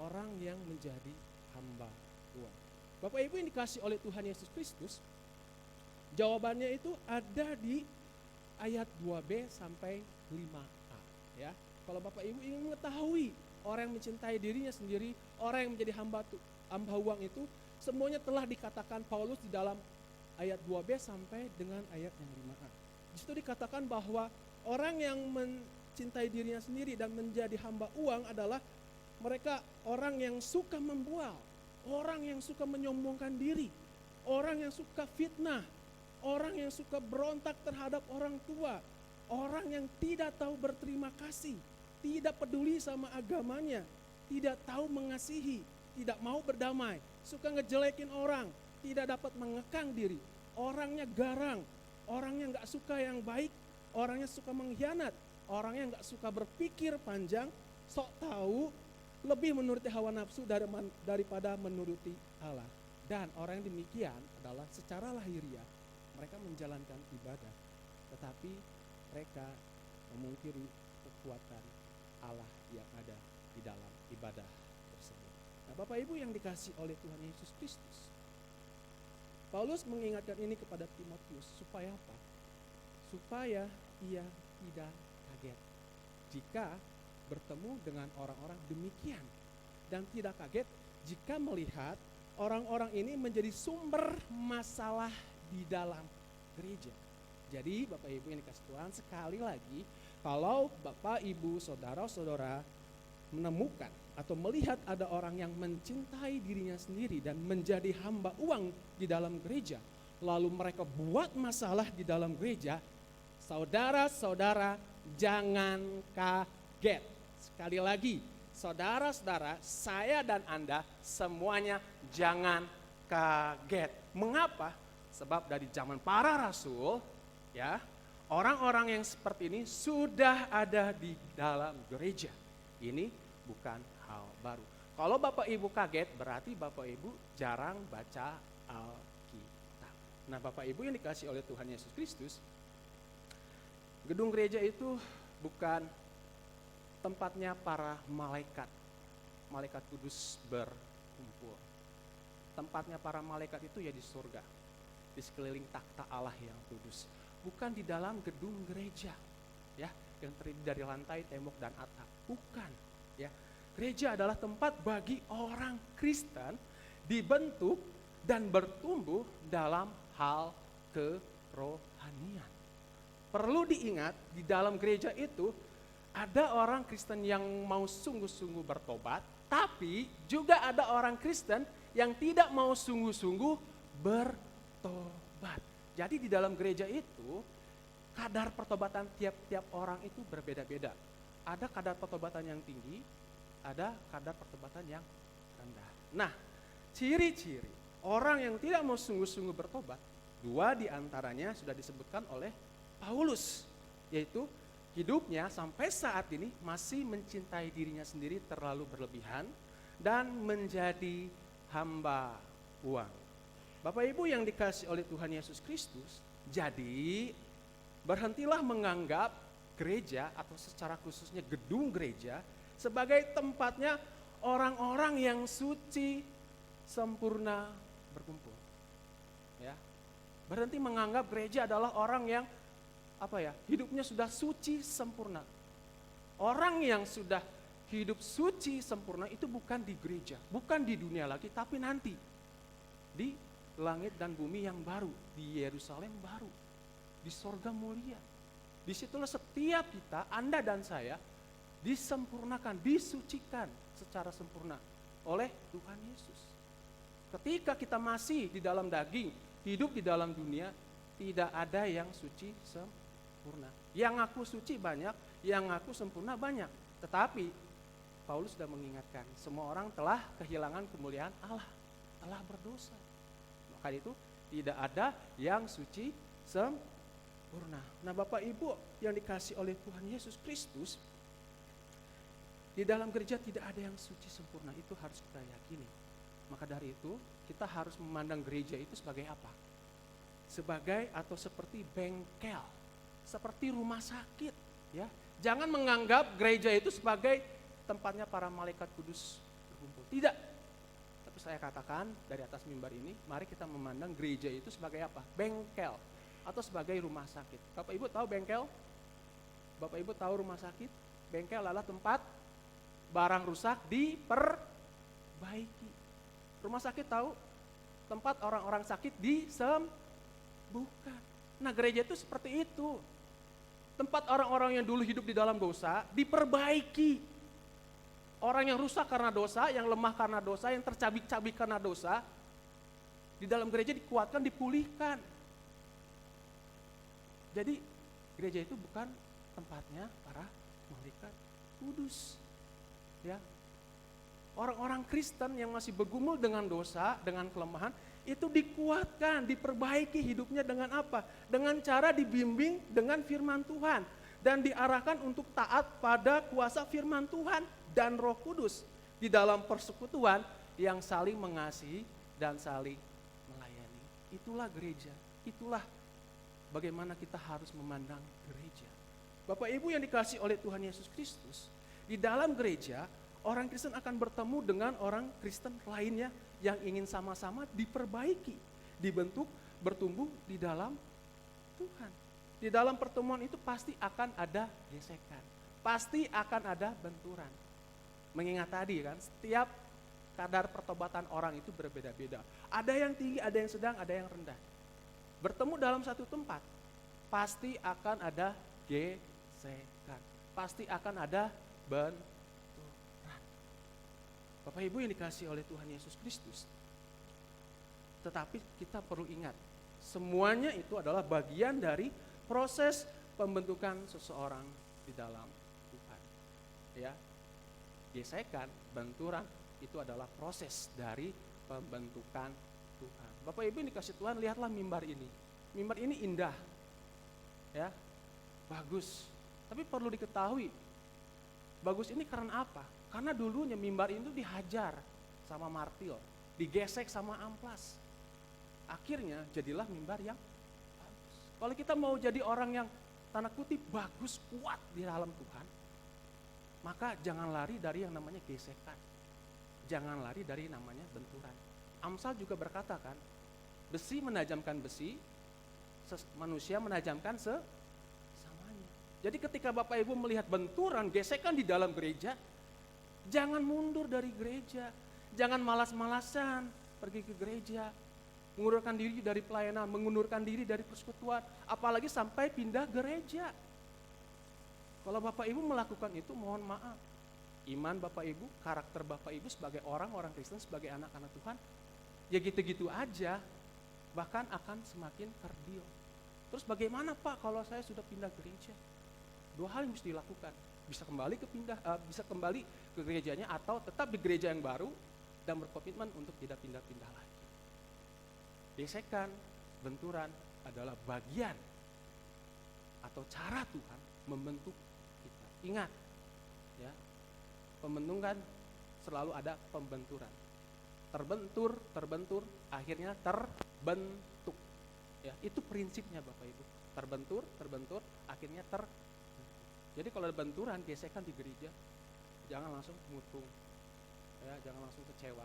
orang yang menjadi hamba Tuhan? Bapak Ibu yang dikasih oleh Tuhan Yesus Kristus, jawabannya itu ada di ayat 2b sampai 5a. Ya, kalau Bapak Ibu ingin mengetahui orang yang mencintai dirinya sendiri, orang yang menjadi hamba uang itu, semuanya telah dikatakan Paulus di dalam ayat 2b sampai dengan ayat yang 5a. Di situ dikatakan bahwa orang yang mencintai dirinya sendiri dan menjadi hamba uang adalah mereka orang yang suka membual, orang yang suka menyombongkan diri, orang yang suka fitnah, orang yang suka berontak terhadap orang tua, orang yang tidak tahu berterima kasih, tidak peduli sama agamanya, tidak tahu mengasihi, tidak mau berdamai, suka ngejelekin orang, tidak dapat mengekang diri, orangnya garang, orangnya nggak suka yang baik, orangnya suka mengkhianat, orangnya nggak suka berpikir panjang, sok tahu, lebih menuruti hawa nafsu daripada menuruti Allah. Dan orang yang demikian adalah secara lahiriah mereka menjalankan ibadah, tetapi mereka memungkiri kekuatan Allah yang ada di dalam ibadah tersebut. Nah, Bapak Ibu yang dikasih oleh Tuhan Yesus Kristus, Paulus mengingatkan ini kepada Timotius supaya apa? Supaya ia tidak kaget jika bertemu dengan orang-orang demikian, dan tidak kaget jika melihat orang-orang ini menjadi sumber masalah di dalam gereja. Jadi Bapak Ibu yang dikasih Tuhan, sekali lagi kalau Bapak Ibu saudara-saudara menemukan atau melihat ada orang yang mencintai dirinya sendiri dan menjadi hamba uang di dalam gereja, lalu mereka buat masalah di dalam gereja, saudara-saudara jangan kaget. Sekali lagi, saudara-saudara, saya dan Anda semuanya jangan kaget. Mengapa? Sebab dari zaman para rasul, ya, orang-orang yang seperti ini sudah ada di dalam gereja. Ini bukan hal baru. Kalau Bapak Ibu kaget, berarti Bapak Ibu jarang baca Alkitab. Nah, Bapak Ibu yang dikasih oleh Tuhan Yesus Kristus, gedung gereja itu bukan tempatnya para malaikat kudus berkumpul. Tempatnya para malaikat itu ya di surga, di sekeliling takhta Allah yang kudus. Bukan di dalam gedung gereja, ya, yang terdiri dari lantai, tembok, dan atap. Bukan, ya. Gereja adalah tempat bagi orang Kristen dibentuk dan bertumbuh dalam hal kerohanian. Perlu diingat, di dalam gereja itu ada orang Kristen yang mau sungguh-sungguh bertobat, tapi juga ada orang Kristen yang tidak mau sungguh-sungguh bertobat. Jadi di dalam gereja itu kadar pertobatan tiap-tiap orang itu berbeda-beda. Ada kadar pertobatan yang tinggi, ada kadar pertobatan yang rendah. Nah, ciri-ciri orang yang tidak mau sungguh-sungguh bertobat, dua diantaranya sudah disebutkan oleh Paulus, yaitu hidupnya sampai saat ini masih mencintai dirinya sendiri terlalu berlebihan dan menjadi hamba uang. Bapak Ibu yang dikasih oleh Tuhan Yesus Kristus, jadi berhentilah menganggap gereja atau secara khususnya gedung gereja sebagai tempatnya orang-orang yang suci sempurna berkumpul. Ya. Berhenti menganggap gereja adalah orang yang hidupnya sudah suci sempurna. Orang yang sudah hidup suci sempurna itu bukan di gereja, bukan di dunia lagi, tapi nanti di langit dan bumi yang baru, di Yerusalem baru, di sorga mulia. Disitulah setiap kita, Anda dan saya, disempurnakan, disucikan secara sempurna oleh Tuhan Yesus. Ketika kita masih di dalam daging, hidup di dalam dunia, tidak ada yang suci sempurna. Yang ngaku suci banyak, yang ngaku sempurna banyak. Tetapi Paulus sudah mengingatkan, semua orang telah kehilangan kemuliaan Allah, telah berdosa. Maka itu tidak ada yang suci sempurna. Nah, Bapak Ibu yang dikasih oleh Tuhan Yesus Kristus, di dalam gereja tidak ada yang suci sempurna, itu harus kita yakini. Maka dari itu kita harus memandang gereja itu sebagai apa? Sebagai atau seperti bengkel, seperti rumah sakit, ya. Jangan menganggap gereja itu sebagai tempatnya para malaikat kudus berkumpul. Tidak. Tapi saya katakan dari atas mimbar ini, mari kita memandang gereja itu sebagai apa? Bengkel atau sebagai rumah sakit. Bapak Ibu tahu bengkel? Bapak Ibu tahu rumah sakit? Bengkel adalah tempat barang rusak diperbaiki. Rumah sakit tahu? Tempat orang-orang sakit disembuhkan. Nah, gereja itu seperti itu. Tempat orang-orang yang dulu hidup di dalam dosa diperbaiki. Orang yang rusak karena dosa, yang lemah karena dosa, yang tercabik-cabik karena dosa, di dalam gereja dikuatkan, dipulihkan. Jadi gereja itu bukan tempatnya para malaikat kudus. Ya. Orang-orang Kristen yang masih bergumul dengan dosa, dengan kelemahan, itu dikuatkan, diperbaiki hidupnya dengan apa? Dengan cara dibimbing dengan firman Tuhan dan diarahkan untuk taat pada kuasa firman Tuhan dan Roh Kudus di dalam persekutuan yang saling mengasihi dan saling melayani. Itulah gereja, itulah bagaimana kita harus memandang gereja. Bapak Ibu yang dikasihi oleh Tuhan Yesus Kristus, di dalam gereja orang Kristen akan bertemu dengan orang Kristen lainnya yang ingin sama-sama diperbaiki, dibentuk, bertumbuh di dalam Tuhan. Di dalam pertemuan itu pasti akan ada gesekan, pasti akan ada benturan. Mengingat tadi kan, setiap kadar pertobatan orang itu berbeda-beda. Ada yang tinggi, ada yang sedang, ada yang rendah. Bertemu dalam satu tempat, pasti akan ada gesekan, pasti akan ada benturan. Bapak Ibu yang dikasihi oleh Tuhan Yesus Kristus. Tetapi kita perlu ingat, semuanya itu adalah bagian dari proses pembentukan seseorang di dalam Tuhan. Ya, gesekan, benturan itu adalah proses dari pembentukan Tuhan. Bapak Ibu yang dikasihi Tuhan, lihatlah mimbar ini. Mimbar ini indah, ya, bagus. Tapi perlu diketahui, bagus ini karena apa? Karena dulunya mimbar itu dihajar sama martil, digesek sama amplas. Akhirnya jadilah mimbar yang bagus. Kalau kita mau jadi orang yang tanda kutip bagus, kuat di dalam Tuhan, maka jangan lari dari yang namanya gesekan. Jangan lari dari namanya benturan. Amsal juga berkata kan, besi menajamkan besi, manusia menajamkan sesamanya. Jadi ketika Bapak Ibu melihat benturan, gesekan di dalam gereja, jangan mundur dari gereja, jangan malas-malasan pergi ke gereja, mengundurkan diri dari pelayanan, mengundurkan diri dari persekutuan, apalagi sampai pindah gereja. Kalau Bapak Ibu melakukan itu, mohon maaf, iman Bapak Ibu, karakter Bapak Ibu sebagai orang Kristen, sebagai anak-anak Tuhan, ya gitu-gitu aja, bahkan akan semakin terdiam. Terus bagaimana Pak kalau saya sudah pindah gereja? Dua hal yang mesti dilakukan. bisa kembali ke gerejanya atau tetap di gereja yang baru dan berkomitmen untuk tidak pindah-pindah lagi. Gesekan, benturan adalah bagian atau cara Tuhan membentuk kita. Ingat, ya, pembentukan selalu ada pembenturan. Terbentur, akhirnya terbentuk. Ya, itu prinsipnya Bapak Ibu. Terbentur, akhirnya Jadi kalau ada benturan, gesekan di gereja, jangan langsung mutung, ya, jangan langsung kecewa,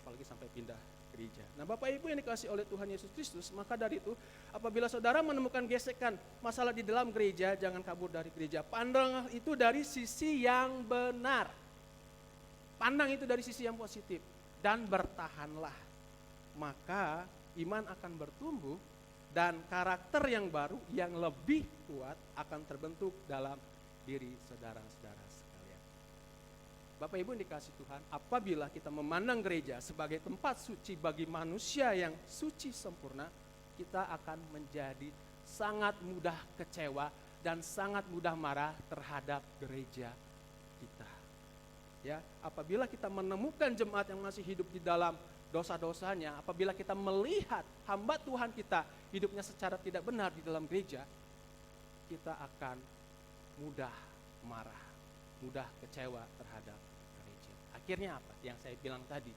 apalagi sampai pindah gereja. Nah, Bapak Ibu yang dikasihi oleh Tuhan Yesus Kristus, maka dari itu, apabila saudara menemukan gesekan, masalah di dalam gereja, jangan kabur dari gereja. Pandang itu dari sisi yang benar. Pandang itu dari sisi yang positif dan bertahanlah. Maka iman akan bertumbuh dan karakter yang baru yang lebih kuat akan terbentuk dalam diri saudara-saudara sekalian. Bapak Ibu yang dikasihi Tuhan, apabila kita memandang gereja sebagai tempat suci bagi manusia yang suci sempurna, kita akan menjadi sangat mudah kecewa dan sangat mudah marah terhadap gereja kita. Ya, apabila kita menemukan jemaat yang masih hidup di dalam dosa-dosanya, apabila kita melihat hamba Tuhan kita hidupnya secara tidak benar di dalam gereja, kita akan mudah marah, mudah kecewa terhadap gereja. Akhirnya apa? Yang saya bilang tadi,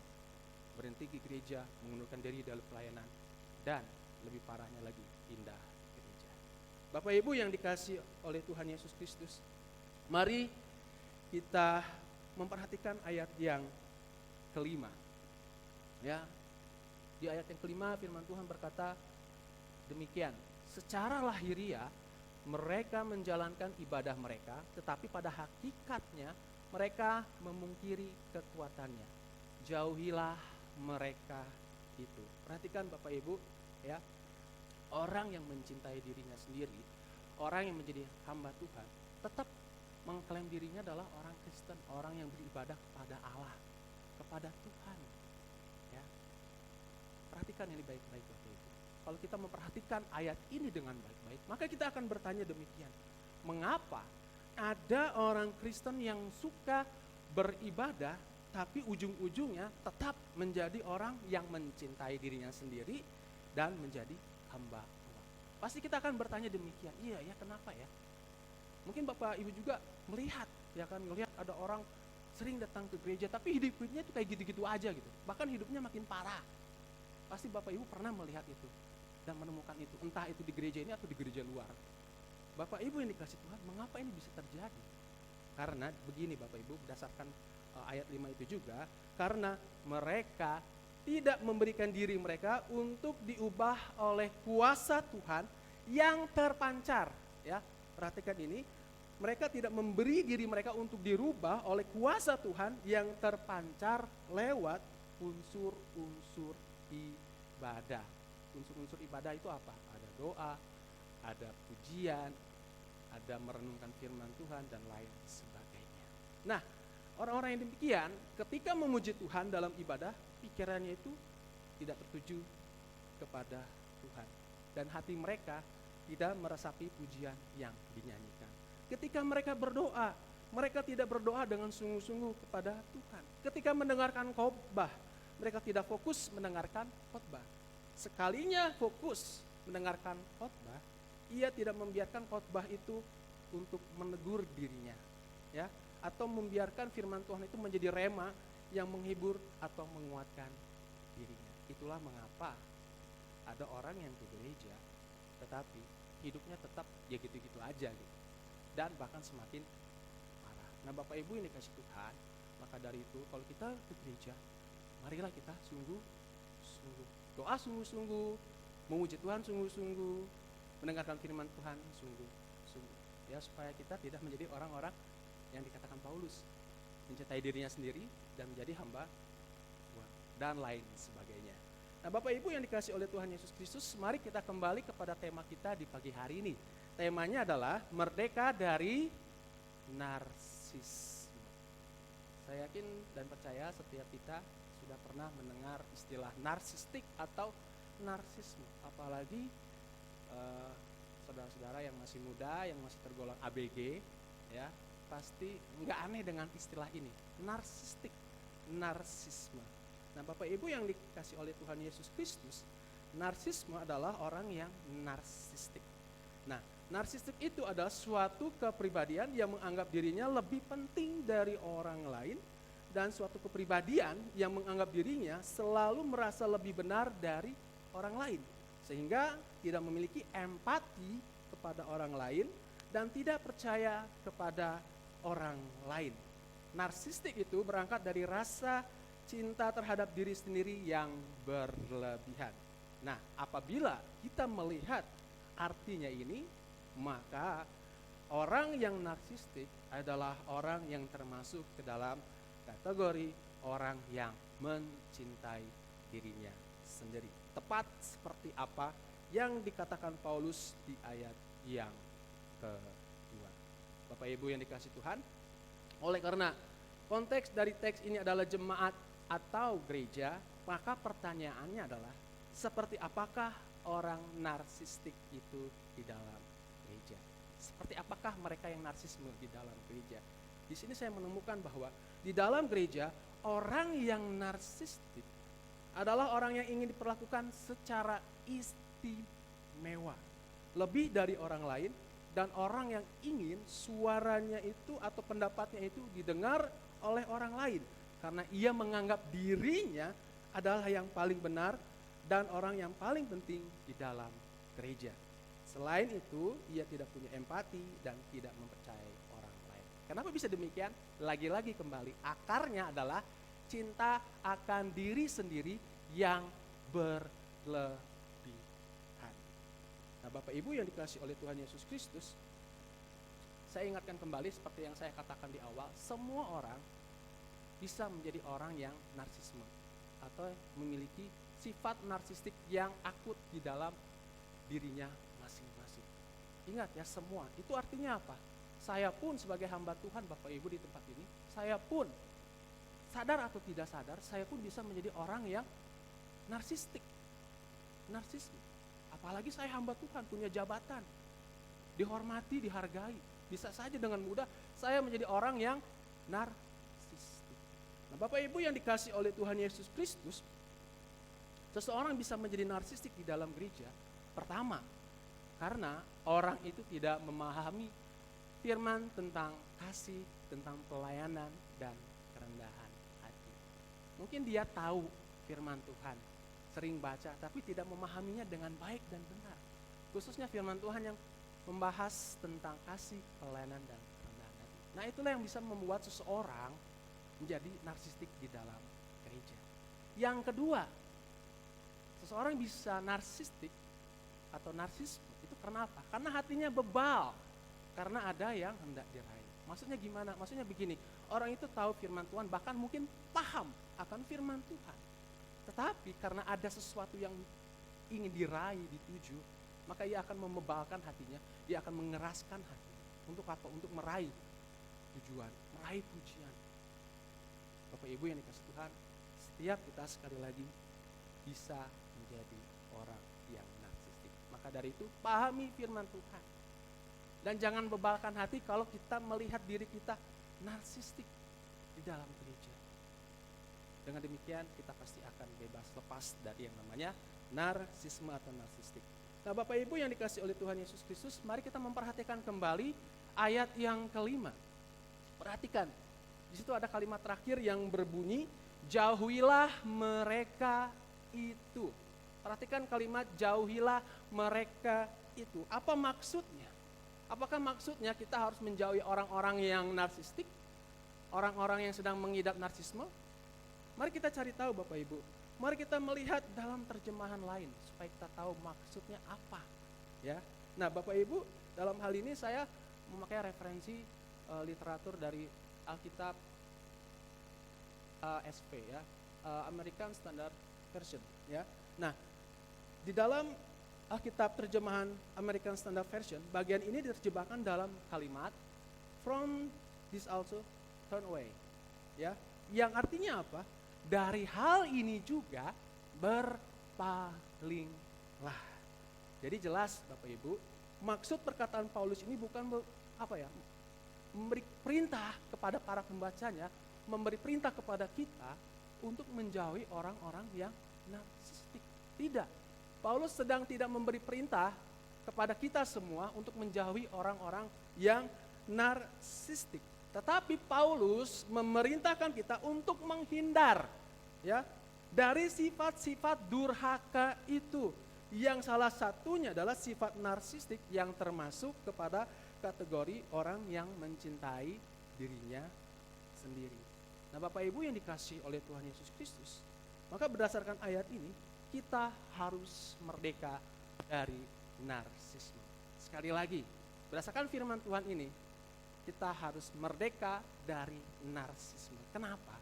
berhenti di gereja, mengundurkan diri dalam pelayanan, dan lebih parahnya lagi, pindah gereja. Bapak Ibu yang dikasihi oleh Tuhan Yesus Kristus, mari kita memperhatikan ayat yang kelima. Ya, di ayat yang kelima firman Tuhan berkata demikian, secara lahiriah mereka menjalankan ibadah mereka, tetapi pada hakikatnya mereka memungkiri kekuatannya. Jauhilah mereka itu. Perhatikan Bapak Ibu, ya, orang yang mencintai dirinya sendiri, orang yang menjadi hamba Tuhan, tetap mengklaim dirinya adalah orang Kristen, orang yang beribadah kepada Allah, kepada Tuhan. Ya, perhatikan ini baik-baik Bapak Ibu. Kalau kita memperhatikan ayat ini dengan baik-baik, maka kita akan bertanya demikian. Mengapa ada orang Kristen yang suka beribadah, tapi ujung-ujungnya tetap menjadi orang yang mencintai dirinya sendiri dan menjadi hamba Tuhan? Pasti kita akan bertanya demikian. Iya ya, kenapa ya? Mungkin Bapak Ibu juga melihat, ya kan, melihat ada orang sering datang ke gereja, tapi hidupnya itu kayak gitu-gitu aja gitu. Bahkan hidupnya makin parah. Pasti Bapak Ibu pernah melihat itu dan menemukan itu, entah itu di gereja ini atau di gereja luar. Bapak Ibu yang dikasihi Tuhan, mengapa ini bisa terjadi? Karena begini Bapak Ibu, berdasarkan ayat 5 itu juga, karena mereka tidak memberikan diri mereka untuk diubah oleh kuasa Tuhan yang terpancar. Ya, perhatikan ini, mereka tidak memberi diri mereka untuk dirubah oleh kuasa Tuhan yang terpancar lewat unsur-unsur ibadah. Unsur-unsur ibadah itu apa? Ada doa, ada pujian, ada merenungkan firman Tuhan, dan lain sebagainya. Nah, orang-orang yang demikian ketika memuji Tuhan dalam ibadah, pikirannya itu tidak tertuju kepada Tuhan. Dan hati mereka tidak meresapi pujian yang dinyanyikan. Ketika mereka berdoa, mereka tidak berdoa dengan sungguh-sungguh kepada Tuhan. Ketika mendengarkan khotbah, mereka tidak fokus mendengarkan khotbah. Sekalinya fokus mendengarkan khotbah, ia tidak membiarkan khotbah itu untuk menegur dirinya, ya, atau membiarkan firman Tuhan itu menjadi rema yang menghibur atau menguatkan dirinya. Itulah mengapa ada orang yang ke gereja, tetapi hidupnya tetap ya gitu-gitu aja gitu, dan bahkan semakin parah. Nah Bapak Ibu yang dikasihi Tuhan, maka dari itu kalau kita ke gereja, marilah kita sungguh-sungguh doa, sungguh-sungguh memuji Tuhan, sungguh-sungguh mendengarkan firman Tuhan, sungguh-sungguh, ya, supaya kita tidak menjadi orang-orang yang dikatakan Paulus, mencintai dirinya sendiri dan menjadi hamba Tuhan, dan lain sebagainya. Nah Bapak Ibu yang dikasihi oleh Tuhan Yesus Kristus, mari kita kembali kepada tema kita di pagi hari ini. Temanya adalah merdeka dari narsisme. Saya yakin dan percaya setiap kita sudah pernah mendengar istilah narsistik atau narsisme, apalagi saudara-saudara yang masih muda, yang masih tergolong ABG, ya, pasti nggak aneh dengan istilah ini, narsistik, narsisme. Nah, Bapak Ibu yang dikasih oleh Tuhan Yesus Kristus, narsisme adalah orang yang narsistik. Nah, narsistik itu adalah suatu kepribadian yang menganggap dirinya lebih penting dari orang lain, dan suatu kepribadian yang menganggap dirinya selalu merasa lebih benar dari orang lain, sehingga tidak memiliki empati kepada orang lain dan tidak percaya kepada orang lain. Narsistik itu berangkat dari rasa cinta terhadap diri sendiri yang berlebihan. Nah, apabila kita melihat artinya ini, maka orang yang narsistik adalah orang yang termasuk ke dalam kategori orang yang mencintai dirinya sendiri. Tepat seperti apa yang dikatakan Paulus di ayat yang kedua. Bapak Ibu yang dikasih Tuhan, oleh karena konteks dari teks ini adalah jemaat atau gereja, maka pertanyaannya adalah seperti apakah orang narsistik itu di dalam gereja? Seperti apakah mereka yang narsisme di dalam gereja? Di sini saya menemukan bahwa di dalam gereja orang yang narsistik adalah orang yang ingin diperlakukan secara istimewa, lebih dari orang lain, dan orang yang ingin suaranya itu atau pendapatnya itu didengar oleh orang lain, karena ia menganggap dirinya adalah yang paling benar dan orang yang paling penting di dalam gereja. Selain itu, ia tidak punya empati dan tidak mempercayai orang lain. Kenapa bisa demikian? Lagi-lagi kembali, akarnya adalah cinta akan diri sendiri yang berlebihan. Nah, Bapak Ibu yang dikasihi oleh Tuhan Yesus Kristus, saya ingatkan kembali seperti yang saya katakan di awal, semua orang bisa menjadi orang yang narsisme atau memiliki sifat narsistik yang akut di dalam dirinya masing-masing. Ingat ya, semua. Itu artinya apa? Saya pun sebagai hamba Tuhan, Bapak Ibu di tempat ini, saya pun sadar atau tidak sadar, saya pun bisa menjadi orang yang narsistik. Narsisme. Apalagi saya hamba Tuhan, punya jabatan, dihormati, dihargai. Bisa saja dengan mudah saya menjadi orang yang narsistik. Nah, Bapak Ibu yang dikasih oleh Tuhan Yesus Kristus, seseorang bisa menjadi narsistik di dalam gereja. Pertama, karena orang itu tidak memahami firman tentang kasih, tentang pelayanan dan kerendahan hati. Mungkin dia tahu firman Tuhan, sering baca, tapi tidak memahaminya dengan baik dan benar. Khususnya firman Tuhan yang membahas tentang kasih, pelayanan dan kerendahan hati. Nah, itulah yang bisa membuat seseorang menjadi narsistik di dalam gereja. Yang kedua, seseorang bisa narsistik atau narsisme itu karena apa? Karena hatinya bebal, karena ada yang hendak diraih. Maksudnya gimana? Maksudnya begini, orang itu tahu firman Tuhan, bahkan mungkin paham akan firman Tuhan, tetapi karena ada sesuatu yang ingin diraih, dituju, maka ia akan membebalkan hatinya, dia akan mengeraskan hatinya. Untuk apa? Untuk meraih tujuan, meraih pujian. Bapak Ibu yang dikasih Tuhan, setiap kita sekali lagi bisa menjadi orang yang narsistik. Maka dari itu, pahami firman Tuhan. Dan jangan bebalkan hati kalau kita melihat diri kita narsistik di dalam gereja. Dengan demikian kita pasti akan bebas lepas dari yang namanya narsisme atau narsistik. Nah, Bapak Ibu yang dikasih oleh Tuhan Yesus Kristus, mari kita memperhatikan kembali ayat yang kelima. Perhatikan, di situ ada kalimat terakhir yang berbunyi, jauhilah mereka itu. Perhatikan kalimat jauhilah mereka itu. Apa maksudnya? Apakah maksudnya kita harus menjauhi orang-orang yang narsistik? Orang-orang yang sedang mengidap narsisme? Mari kita cari tahu Bapak Ibu. Mari kita melihat dalam terjemahan lain supaya kita tahu maksudnya apa. Ya. Nah, Bapak Ibu, dalam hal ini saya memakai referensi literatur dari Alkitab SP ya, American Standard Version ya. Nah, di dalam Alkitab terjemahan American Standard Version, bagian ini diterjemahkan dalam kalimat from this also turn away. Ya, yang artinya apa? Dari hal ini juga berpalinglah. Jadi jelas Bapak Ibu, maksud perkataan Paulus ini bukan memberi perintah kepada para pembacanya, memberi perintah kepada kita untuk menjauhi orang-orang yang narsistik. Tidak. Paulus sedang tidak memberi perintah kepada kita semua untuk menjauhi orang-orang yang narsistik. Tetapi Paulus memerintahkan kita untuk menghindar ya dari sifat-sifat durhaka itu. Yang salah satunya adalah sifat narsistik yang termasuk kepada kategori orang yang mencintai dirinya sendiri. Nah, Bapak Ibu yang dikasihi oleh Tuhan Yesus Kristus, maka berdasarkan ayat ini kita harus merdeka dari narsisme. Sekali lagi, berdasarkan firman Tuhan ini, kita harus merdeka dari narsisme. Kenapa?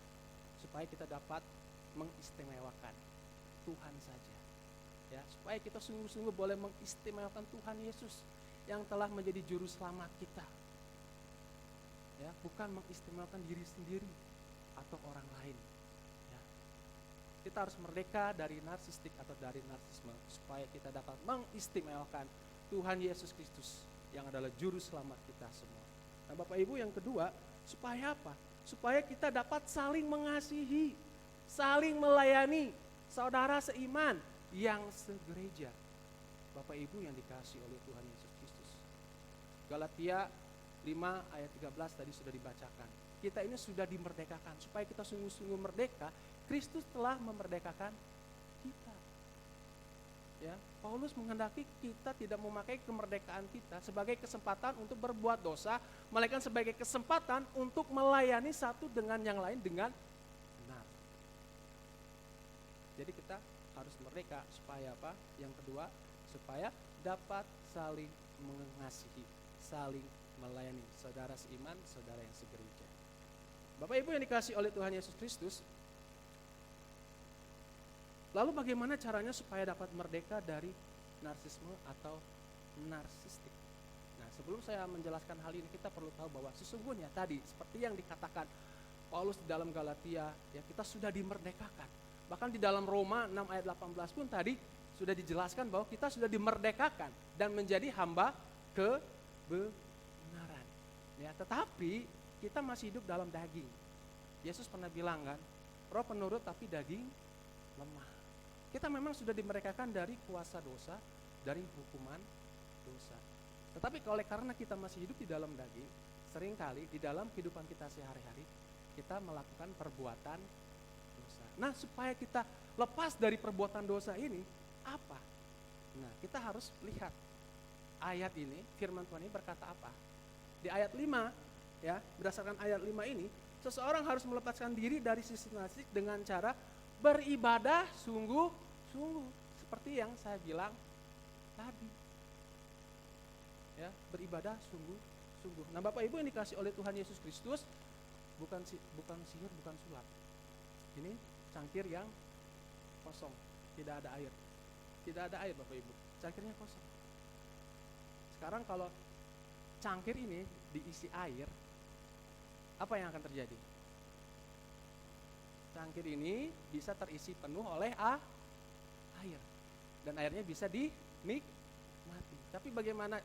Supaya kita dapat mengistimewakan Tuhan saja. Ya, supaya kita sungguh-sungguh boleh mengistimewakan Tuhan Yesus yang telah menjadi juru selamat kita. Ya, bukan mengistimewakan diri sendiri atau orang lain. Ya. Kita harus merdeka dari narsistik atau dari narsisme supaya kita dapat mengistimewakan Tuhan Yesus Kristus yang adalah juru selamat kita semua. Nah, Bapak Ibu, yang kedua, supaya apa? Supaya kita dapat saling mengasihi, saling melayani saudara seiman yang segereja. Bapak Ibu yang dikasihi oleh Tuhan Yesus Kristus. Galatia 5 ayat 13 tadi sudah dibacakan. Kita ini sudah dimerdekakan. Supaya kita sungguh-sungguh merdeka, Kristus telah memerdekakan kita. Ya, Paulus menghendaki kita tidak memakai kemerdekaan kita sebagai kesempatan untuk berbuat dosa, melainkan sebagai kesempatan untuk melayani satu dengan yang lain dengan benar. Jadi kita harus merdeka supaya apa? Yang kedua, supaya dapat saling mengasihi, saling melayani saudara seiman, saudara yang segereja. Bapak Ibu yang dikasihi oleh Tuhan Yesus Kristus, lalu bagaimana caranya supaya dapat merdeka dari narsisme atau narsistik? Nah, sebelum saya menjelaskan hal ini, kita perlu tahu bahwa sesungguhnya tadi seperti yang dikatakan Paulus di dalam Galatia, ya, kita sudah dimerdekakan. Bahkan di dalam Roma 6 ayat 18 pun tadi sudah dijelaskan bahwa kita sudah dimerdekakan dan menjadi hamba kebenaran. Ya, tetapi kita masih hidup dalam daging. Yesus pernah bilang kan, roh penurut tapi daging lemah. Kita memang sudah dimerdekakan dari kuasa dosa, dari hukuman dosa. Tetapi oleh karena kita masih hidup di dalam daging, seringkali di dalam kehidupan kita sehari-hari, kita melakukan perbuatan dosa. Nah, supaya kita lepas dari perbuatan dosa ini, apa? Nah, kita harus lihat ayat ini, firman Tuhan ini berkata apa? Di ayat 5, ya, berdasarkan ayat 5 ini, seseorang harus melepaskan diri dari sisi narsistik dengan cara beribadah sungguh-sungguh, seperti yang saya bilang tadi. Ya, beribadah sungguh-sungguh. Nah, Bapak Ibu yang dikasihi oleh Tuhan Yesus Kristus, bukan sihir, bukan sulap. Ini cangkir yang kosong, tidak ada air. Tidak ada air, Bapak Ibu. Cangkirnya kosong. Sekarang kalau cangkir ini diisi air, apa yang akan terjadi? Cangkir ini bisa terisi penuh oleh air, dan airnya bisa dinikmati. Tapi bagaimana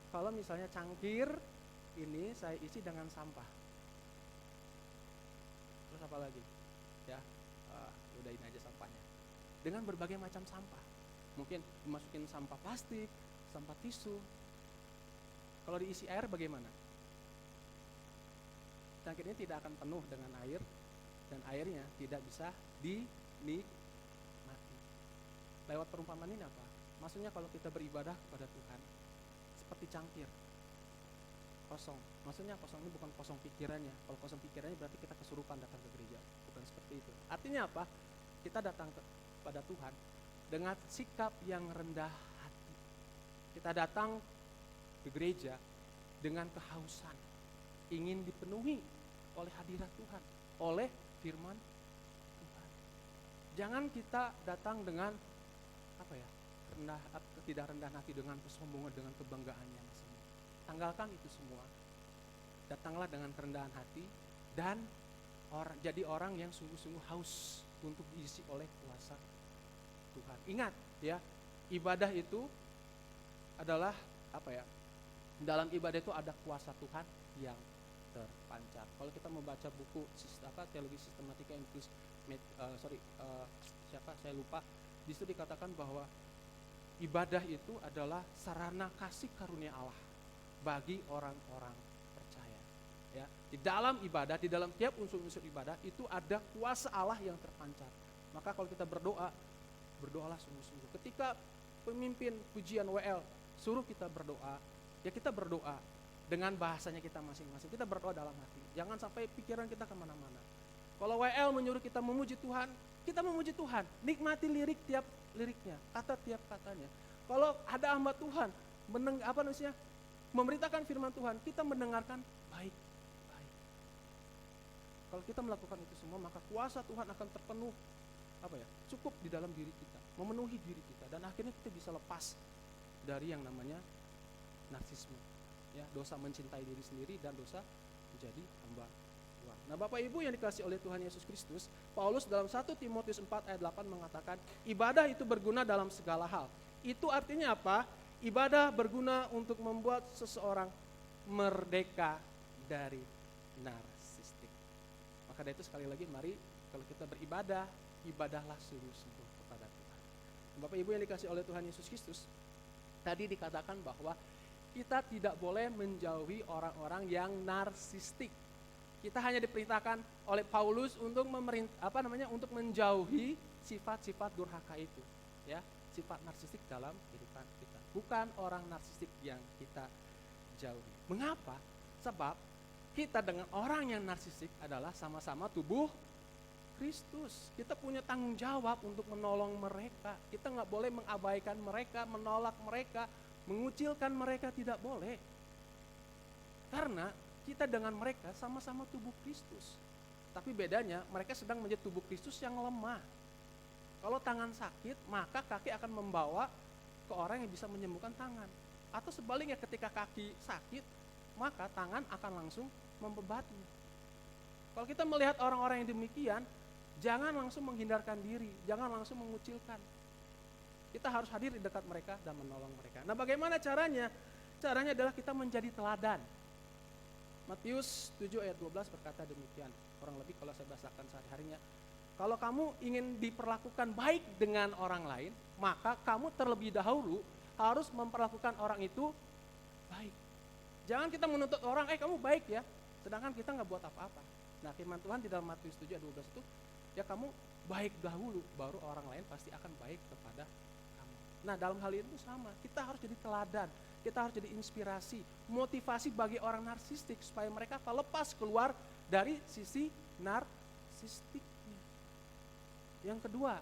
kalau misalnya cangkir ini saya isi dengan sampah? Terus apa lagi? Ya, udahin aja sampahnya. Dengan berbagai macam sampah. Mungkin dimasukin sampah plastik, sampah tisu. Kalau diisi air bagaimana? Cangkir ini tidak akan penuh dengan air, dan airnya tidak bisa dinikmati. Lewat perumpamaan ini apa? Maksudnya kalau kita beribadah kepada Tuhan seperti cangkir kosong. Maksudnya kosong ini bukan kosong pikirannya. Kalau kosong pikirannya berarti kita kesurupan datang ke gereja. Bukan seperti itu. Artinya apa? Kita datang kepada Tuhan dengan sikap yang rendah hati. Kita datang ke gereja dengan kehausan, ingin dipenuhi oleh hadirat Tuhan, oleh firman Tuhan. Jangan kita datang dengan tidak rendah hati, dengan kesombongan, dengan kebanggaannya semua. Tanggalkan itu semua. Datanglah dengan kerendahan hati dan jadi orang yang sungguh-sungguh haus untuk diisi oleh kuasa Tuhan. Ingat ya, ibadah itu adalah dalam ibadah itu ada kuasa Tuhan yang terpancar. Kalau kita membaca buku teologi sistematika Intus, saya lupa, di situ dikatakan bahwa ibadah itu adalah sarana kasih karunia Allah bagi orang-orang percaya. Ya, di dalam ibadah, di dalam tiap unsur-unsur ibadah itu ada kuasa Allah yang terpancar. Maka kalau kita berdoa, berdoalah sungguh-sungguh. Ketika pemimpin pujian WL suruh kita berdoa, ya kita berdoa dengan bahasanya kita masing-masing. Kita berdoa dalam hati. Jangan sampai pikiran kita kemana-mana. Kalau WL menyuruh kita memuji Tuhan, kita memuji Tuhan. Nikmati lirik tiap liriknya, kata tiap katanya. Kalau ada hamba Tuhan memberitakan firman Tuhan, kita mendengarkan baik-baik. Kalau kita melakukan itu semua, maka kuasa Tuhan akan terpenuh cukup di dalam diri kita, memenuhi diri kita, dan akhirnya kita bisa lepas dari yang namanya narsisme, ya, dosa mencintai diri sendiri dan dosa menjadi hamba Tuhan. Nah, Bapak Ibu yang dikasihi oleh Tuhan Yesus Kristus, Paulus dalam 1 Timotius 4 ayat 8 mengatakan, ibadah itu berguna dalam segala hal. Itu artinya apa? Ibadah berguna untuk membuat seseorang merdeka dari narsistik. Maka dari itu sekali lagi, mari kalau kita beribadah, ibadahlah sungguh-sungguh kepada Tuhan. Bapak Ibu yang dikasihi oleh Tuhan Yesus Kristus, tadi dikatakan bahwa kita tidak boleh menjauhi orang-orang yang narsistik. Kita hanya diperintahkan oleh Paulus untuk untuk menjauhi sifat-sifat durhaka itu, ya, sifat narsistik dalam kehidupan kita. Bukan orang narsistik yang kita jauhi. Mengapa? Sebab kita dengan orang yang narsistik adalah sama-sama tubuh Kristus. Kita punya tanggung jawab untuk menolong mereka. Kita nggak boleh mengabaikan mereka, menolak mereka, mengucilkan mereka, tidak boleh. Karena kita dengan mereka sama-sama tubuh Kristus. Tapi bedanya mereka sedang menjadi tubuh Kristus yang lemah. Kalau tangan sakit, maka kaki akan membawa ke orang yang bisa menyembuhkan tangan. Atau sebaliknya, ketika kaki sakit, maka tangan akan langsung membebani. Kalau kita melihat orang-orang yang demikian, jangan langsung menghindarkan diri, jangan langsung mengucilkan. Kita harus hadir di dekat mereka dan menolong mereka. Nah, bagaimana caranya? Caranya adalah kita menjadi teladan. Matius 7 ayat 12 berkata demikian, kurang lebih kalau saya bahasakan sehari-harinya. Kalau kamu ingin diperlakukan baik dengan orang lain, maka kamu terlebih dahulu harus memperlakukan orang itu baik. Jangan kita menuntut orang, kamu baik ya, sedangkan kita nggak buat apa-apa. Nah, firman Tuhan di dalam Matius 7 ayat 12 itu, ya kamu baik dahulu, baru orang lain pasti akan baik kepada kamu. Nah, dalam hal itu sama, kita harus jadi teladan, kita harus jadi inspirasi, motivasi bagi orang narsistik supaya mereka lepas keluar dari sisi narsistiknya. Yang kedua,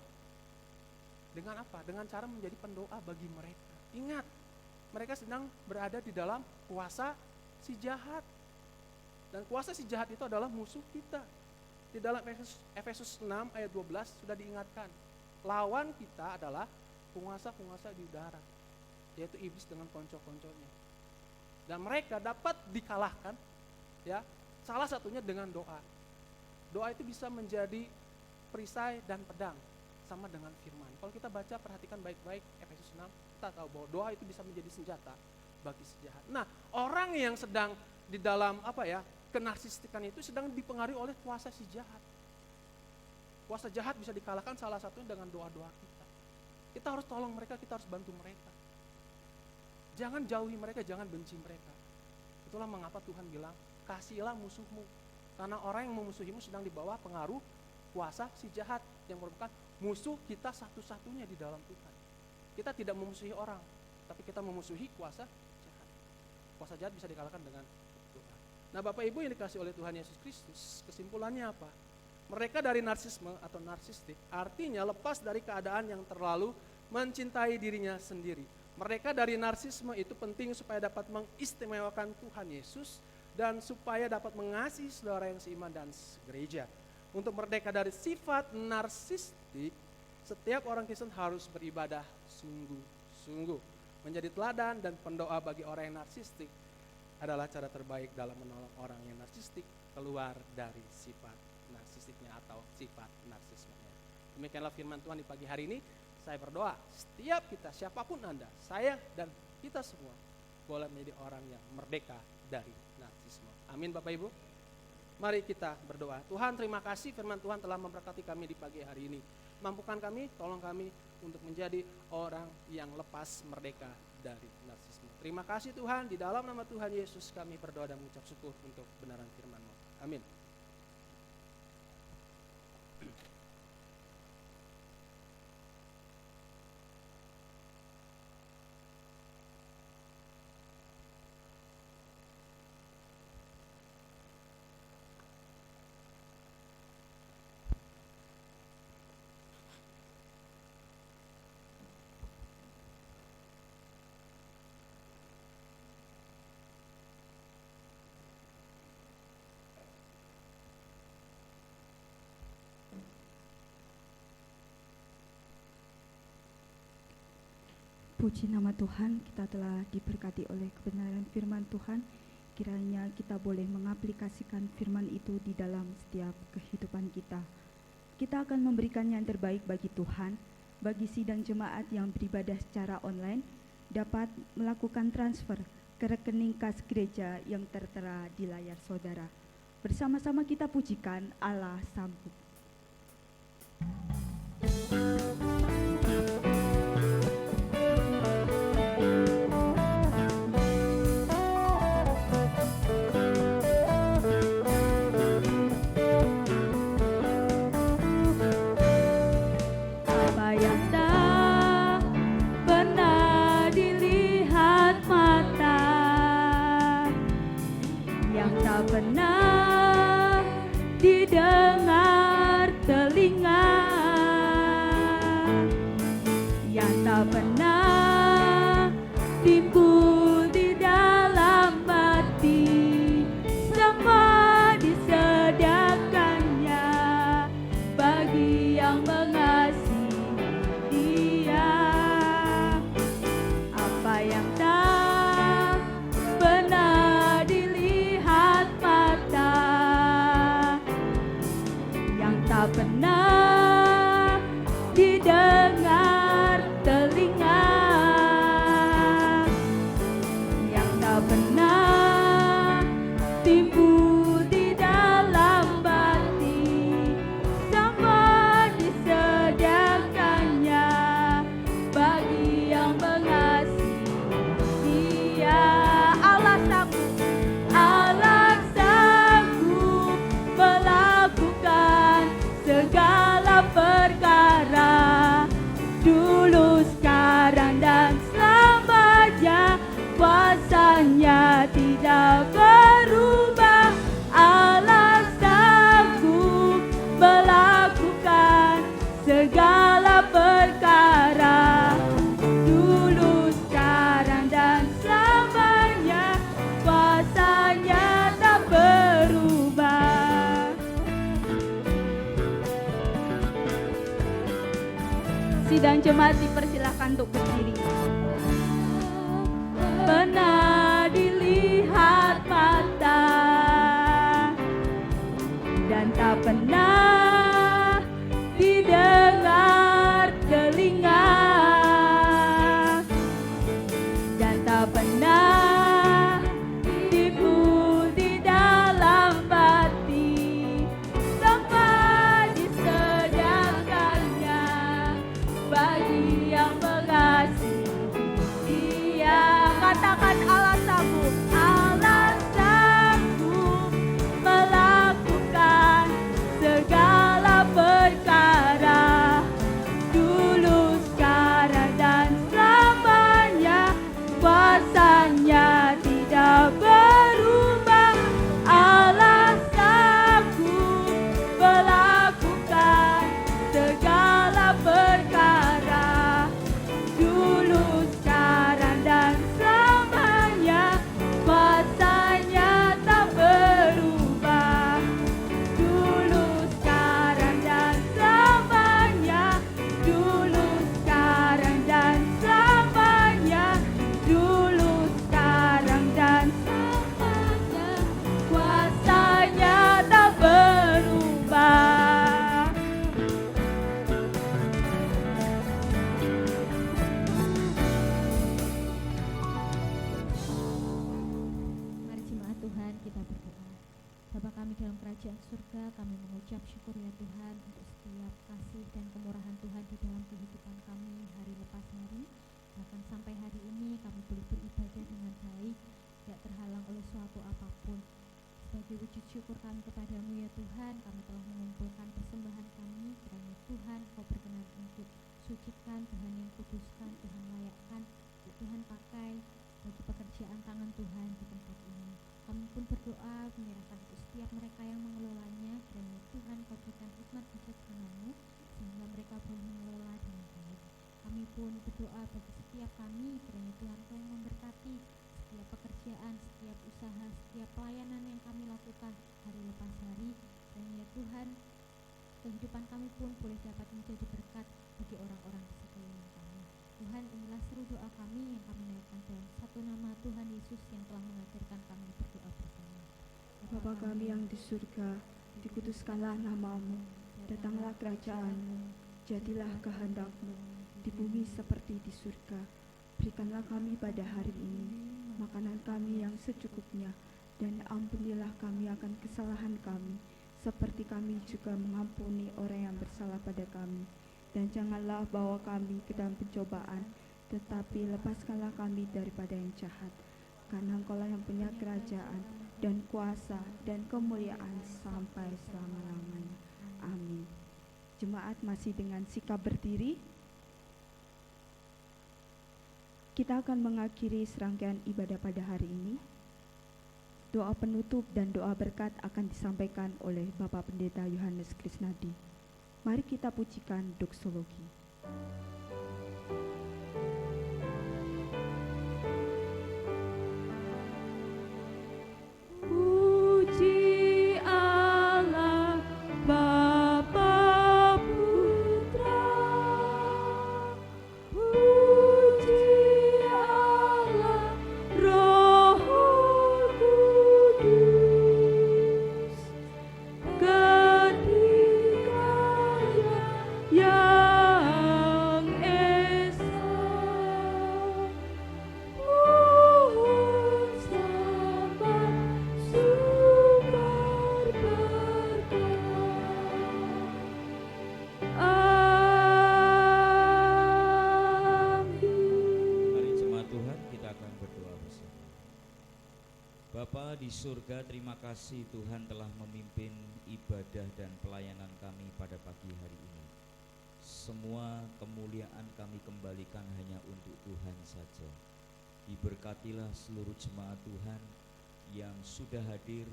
dengan apa? Dengan cara menjadi pendoa bagi mereka. Ingat, mereka sedang berada di dalam kuasa si jahat. Dan kuasa si jahat itu adalah musuh kita. Di dalam Efesus 6 ayat 12 sudah diingatkan, lawan kita adalah penguasa-penguasa di udara, yaitu iblis dengan konco-konconya. Dan mereka dapat dikalahkan, ya, salah satunya dengan doa. Doa itu bisa menjadi perisai dan pedang, sama dengan firman. Kalau kita baca, perhatikan baik-baik Efesus 6, kita tahu bahwa doa itu bisa menjadi senjata bagi si jahat. Nah, orang yang sedang di dalam kenarsistikan itu sedang dipengaruhi oleh kuasa si jahat. Kuasa jahat bisa dikalahkan salah satunya dengan doa-doa kita. Kita harus tolong mereka, kita harus bantu mereka. Jangan jauhi mereka, jangan benci mereka. Itulah mengapa Tuhan bilang, kasihilah musuhmu. Karena orang yang memusuhimu sedang di bawah pengaruh kuasa si jahat yang merupakan musuh kita satu-satunya di dalam Tuhan. Kita tidak memusuhi orang, tapi kita memusuhi kuasa jahat. Kuasa jahat bisa dikalahkan dengan doa. Nah, Bapak Ibu yang dikasihi oleh Tuhan Yesus Kristus, kesimpulannya apa? Mereka dari narsisme atau narsistik, artinya lepas dari keadaan yang terlalu mencintai dirinya sendiri. Mereka dari narsisme itu penting supaya dapat mengistimewakan Tuhan Yesus dan supaya dapat mengasihi saudara yang seiman dan segereja. Untuk merdeka dari sifat narsistik, setiap orang Kristen harus beribadah sungguh-sungguh. Menjadi teladan dan pendoa bagi orang yang narsistik adalah cara terbaik dalam menolong orang yang narsistik keluar dari sifat narsistiknya atau sifat narsismenya. Demikianlah firman Tuhan di pagi hari ini. Saya berdoa, setiap kita, siapapun Anda, saya dan kita semua, boleh menjadi orang yang merdeka dari narsisme. Amin Bapak Ibu. Mari kita berdoa. Tuhan, terima kasih firman Tuhan telah memberkati kami di pagi hari ini. Mampukan kami, tolong kami untuk menjadi orang yang lepas merdeka dari narsisme. Terima kasih Tuhan, di dalam nama Tuhan Yesus kami berdoa dan mengucap syukur untuk kebenaran firman-Mu. Amin. Puji nama Tuhan, kita telah diberkati oleh kebenaran firman Tuhan. Kiranya kita boleh mengaplikasikan firman itu di dalam setiap kehidupan kita. Kita akan memberikan yang terbaik bagi Tuhan. Bagi sidang jemaat yang beribadah secara online, dapat melakukan transfer ke rekening kas gereja yang tertera di layar saudara. Bersama-sama kita pujikan Allah sanggup. Pernah didengar telinga, yang tak pernah timbul di dalam hati, semua disediakannya bagi yang mengasihi Dia. Apa yang tak pernah dilihat mata, yang tak pernah didengar telinga, yang tak pernah timbul di dalam hati, semua disediakannya bagi yang mengasihi Dia. Allah sanggup, Allah sanggup melakukan segala perkara, dulu, sekarang, dan selamanya. Kuasanya tidak berubah. Allah sanggup melakukan segala perkara, dulu, sekarang, dan selamanya. Kuasanya tak berubah. Sidang jemaat dipersilakan untuk berdiri. Pernah dilihat mata dan tak pernah didengar telinga, dan tak pernah timbul di dalam hati, semua disediakannya bagi yang mengasihi Tuhan, kita berdoa. Bapa kami dalam kerajaan surga, kami mengucap syukur ya Tuhan untuk setiap kasih dan kemurahan Tuhan di dalam kehidupan kami hari lepas hari. Bahkan sampai hari ini kami boleh beribadah dengan baik, tidak terhalang oleh suatu apapun. Sebagai wujud syukur kami kepadamu ya Tuhan, kami telah mengumpulkan persembahan kami. Kiranya Tuhan Kau berkenan untuk sucikan, Tuhan yang kuduskan, Tuhan layakkan, Tuhan pakai bagi pekerjaan tangan Tuhan di tempat ini. Kami pun berdoa menyerahkan untuk setiap mereka yang mengelolanya. Kiranya Tuhan Kau berikan hikmat bijaksana-Mu sehingga mereka boleh mengelola dengan baik. Kami pun berdoa bagi setiap kami, kiranya Tuhan Kau yang memberkati setiap pekerjaan, setiap usaha, setiap pelayanan yang kami lakukan hari lepas hari. Kiranya Tuhan, kehidupan kami pun boleh dapat menjadi berkat bagi orang-orang di sekeliling kami. Tuhan, inilah seru doa kami yang kami naikkan dalam satu nama Tuhan Yesus yang telah mengajarkan kami berdoa bersama. Bapa kami yang di surga, dikuduskanlah nama-Mu, datanglah kerajaan-Mu, jadilah kehendak-Mu, di bumi seperti di surga. Berikanlah kami pada hari ini makanan kami yang secukupnya, dan ampunilah kami akan kesalahan kami, seperti kami juga mengampuni orang yang bersalah pada kami. Dan janganlah bawa kami ke dalam pencobaan, tetapi lepaskanlah kami daripada yang jahat. Karena Engkau-lah yang punya kerajaan, dan kuasa, dan kemuliaan sampai selama-lamanya. Amin. Jemaat masih dengan sikap berdiri. Kita akan mengakhiri serangkaian ibadah pada hari ini. Doa penutup dan doa berkat akan disampaikan oleh Bapak Pendeta Yohanes Krisnadi. Mari kita pujikan doksologi. Puji Allah Bapa Putra, puji Allah Roh Kudus, ketiganya yang esa, mohon sabar sumber berkat. Amin. Mari jemaat Tuhan, kita akan berdoa bersama. Bapa di surga, terima kasih Tuhan telah memimpin ibadah dan pelayanan kami pada pagi hari ini. Semua kemuliaan kami kembalikan hanya untuk Tuhan saja. Diberkatilah seluruh jemaat Tuhan yang sudah hadir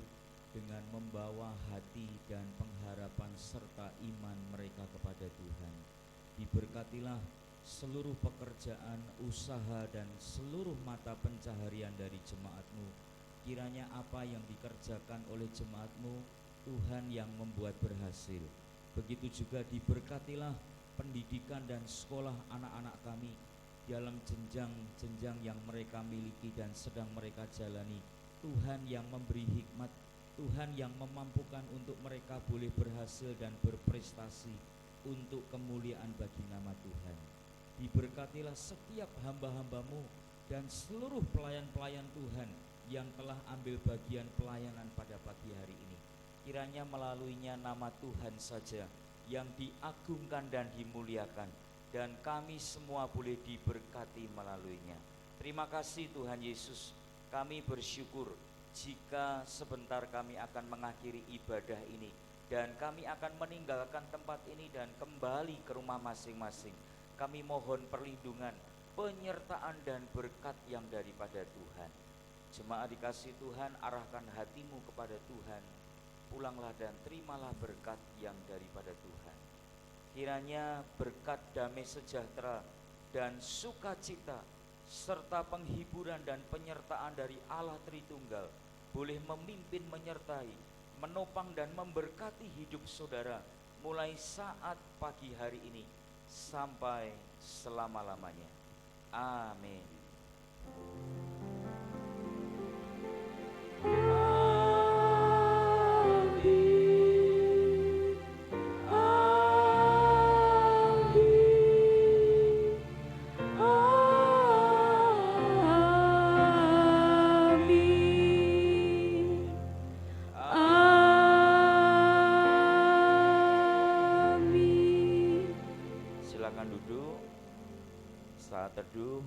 dengan membawa hati dan pengharapan serta iman mereka kepada Tuhan. Diberkatilah seluruh pekerjaan, usaha, dan seluruh mata pencaharian dari jemaat-Mu. Kiranya apa yang dikerjakan oleh jemaat-Mu, Tuhan yang membuat berhasil. Begitu juga diberkatilah pendidikan dan sekolah anak-anak kami dalam jenjang-jenjang yang mereka miliki dan sedang mereka jalani. Tuhan yang memberi hikmat, Tuhan yang memampukan untuk mereka boleh berhasil dan berprestasi untuk kemuliaan bagi nama Tuhan. Diberkatilah setiap hamba-hamba-Mu dan seluruh pelayan-pelayan Tuhan yang telah ambil bagian pelayanan pada pagi hari ini. Kiranya melaluinya nama Tuhan saja yang diagungkan dan dimuliakan, dan kami semua boleh diberkati melaluinya. Terima kasih Tuhan Yesus, kami bersyukur jika sebentar kami akan mengakhiri ibadah ini, dan kami akan meninggalkan tempat ini dan kembali ke rumah masing-masing. Kami mohon perlindungan, penyertaan dan berkat yang daripada Tuhan. Jemaat dikasih Tuhan, arahkan hatimu kepada Tuhan. Pulanglah dan terimalah berkat yang daripada Tuhan. Kiranya berkat damai sejahtera dan sukacita serta penghiburan dan penyertaan dari Allah Tritunggal boleh memimpin, menyertai, menopang dan memberkati hidup saudara mulai saat pagi hari ini sampai selama-lamanya. Amin. saat teduh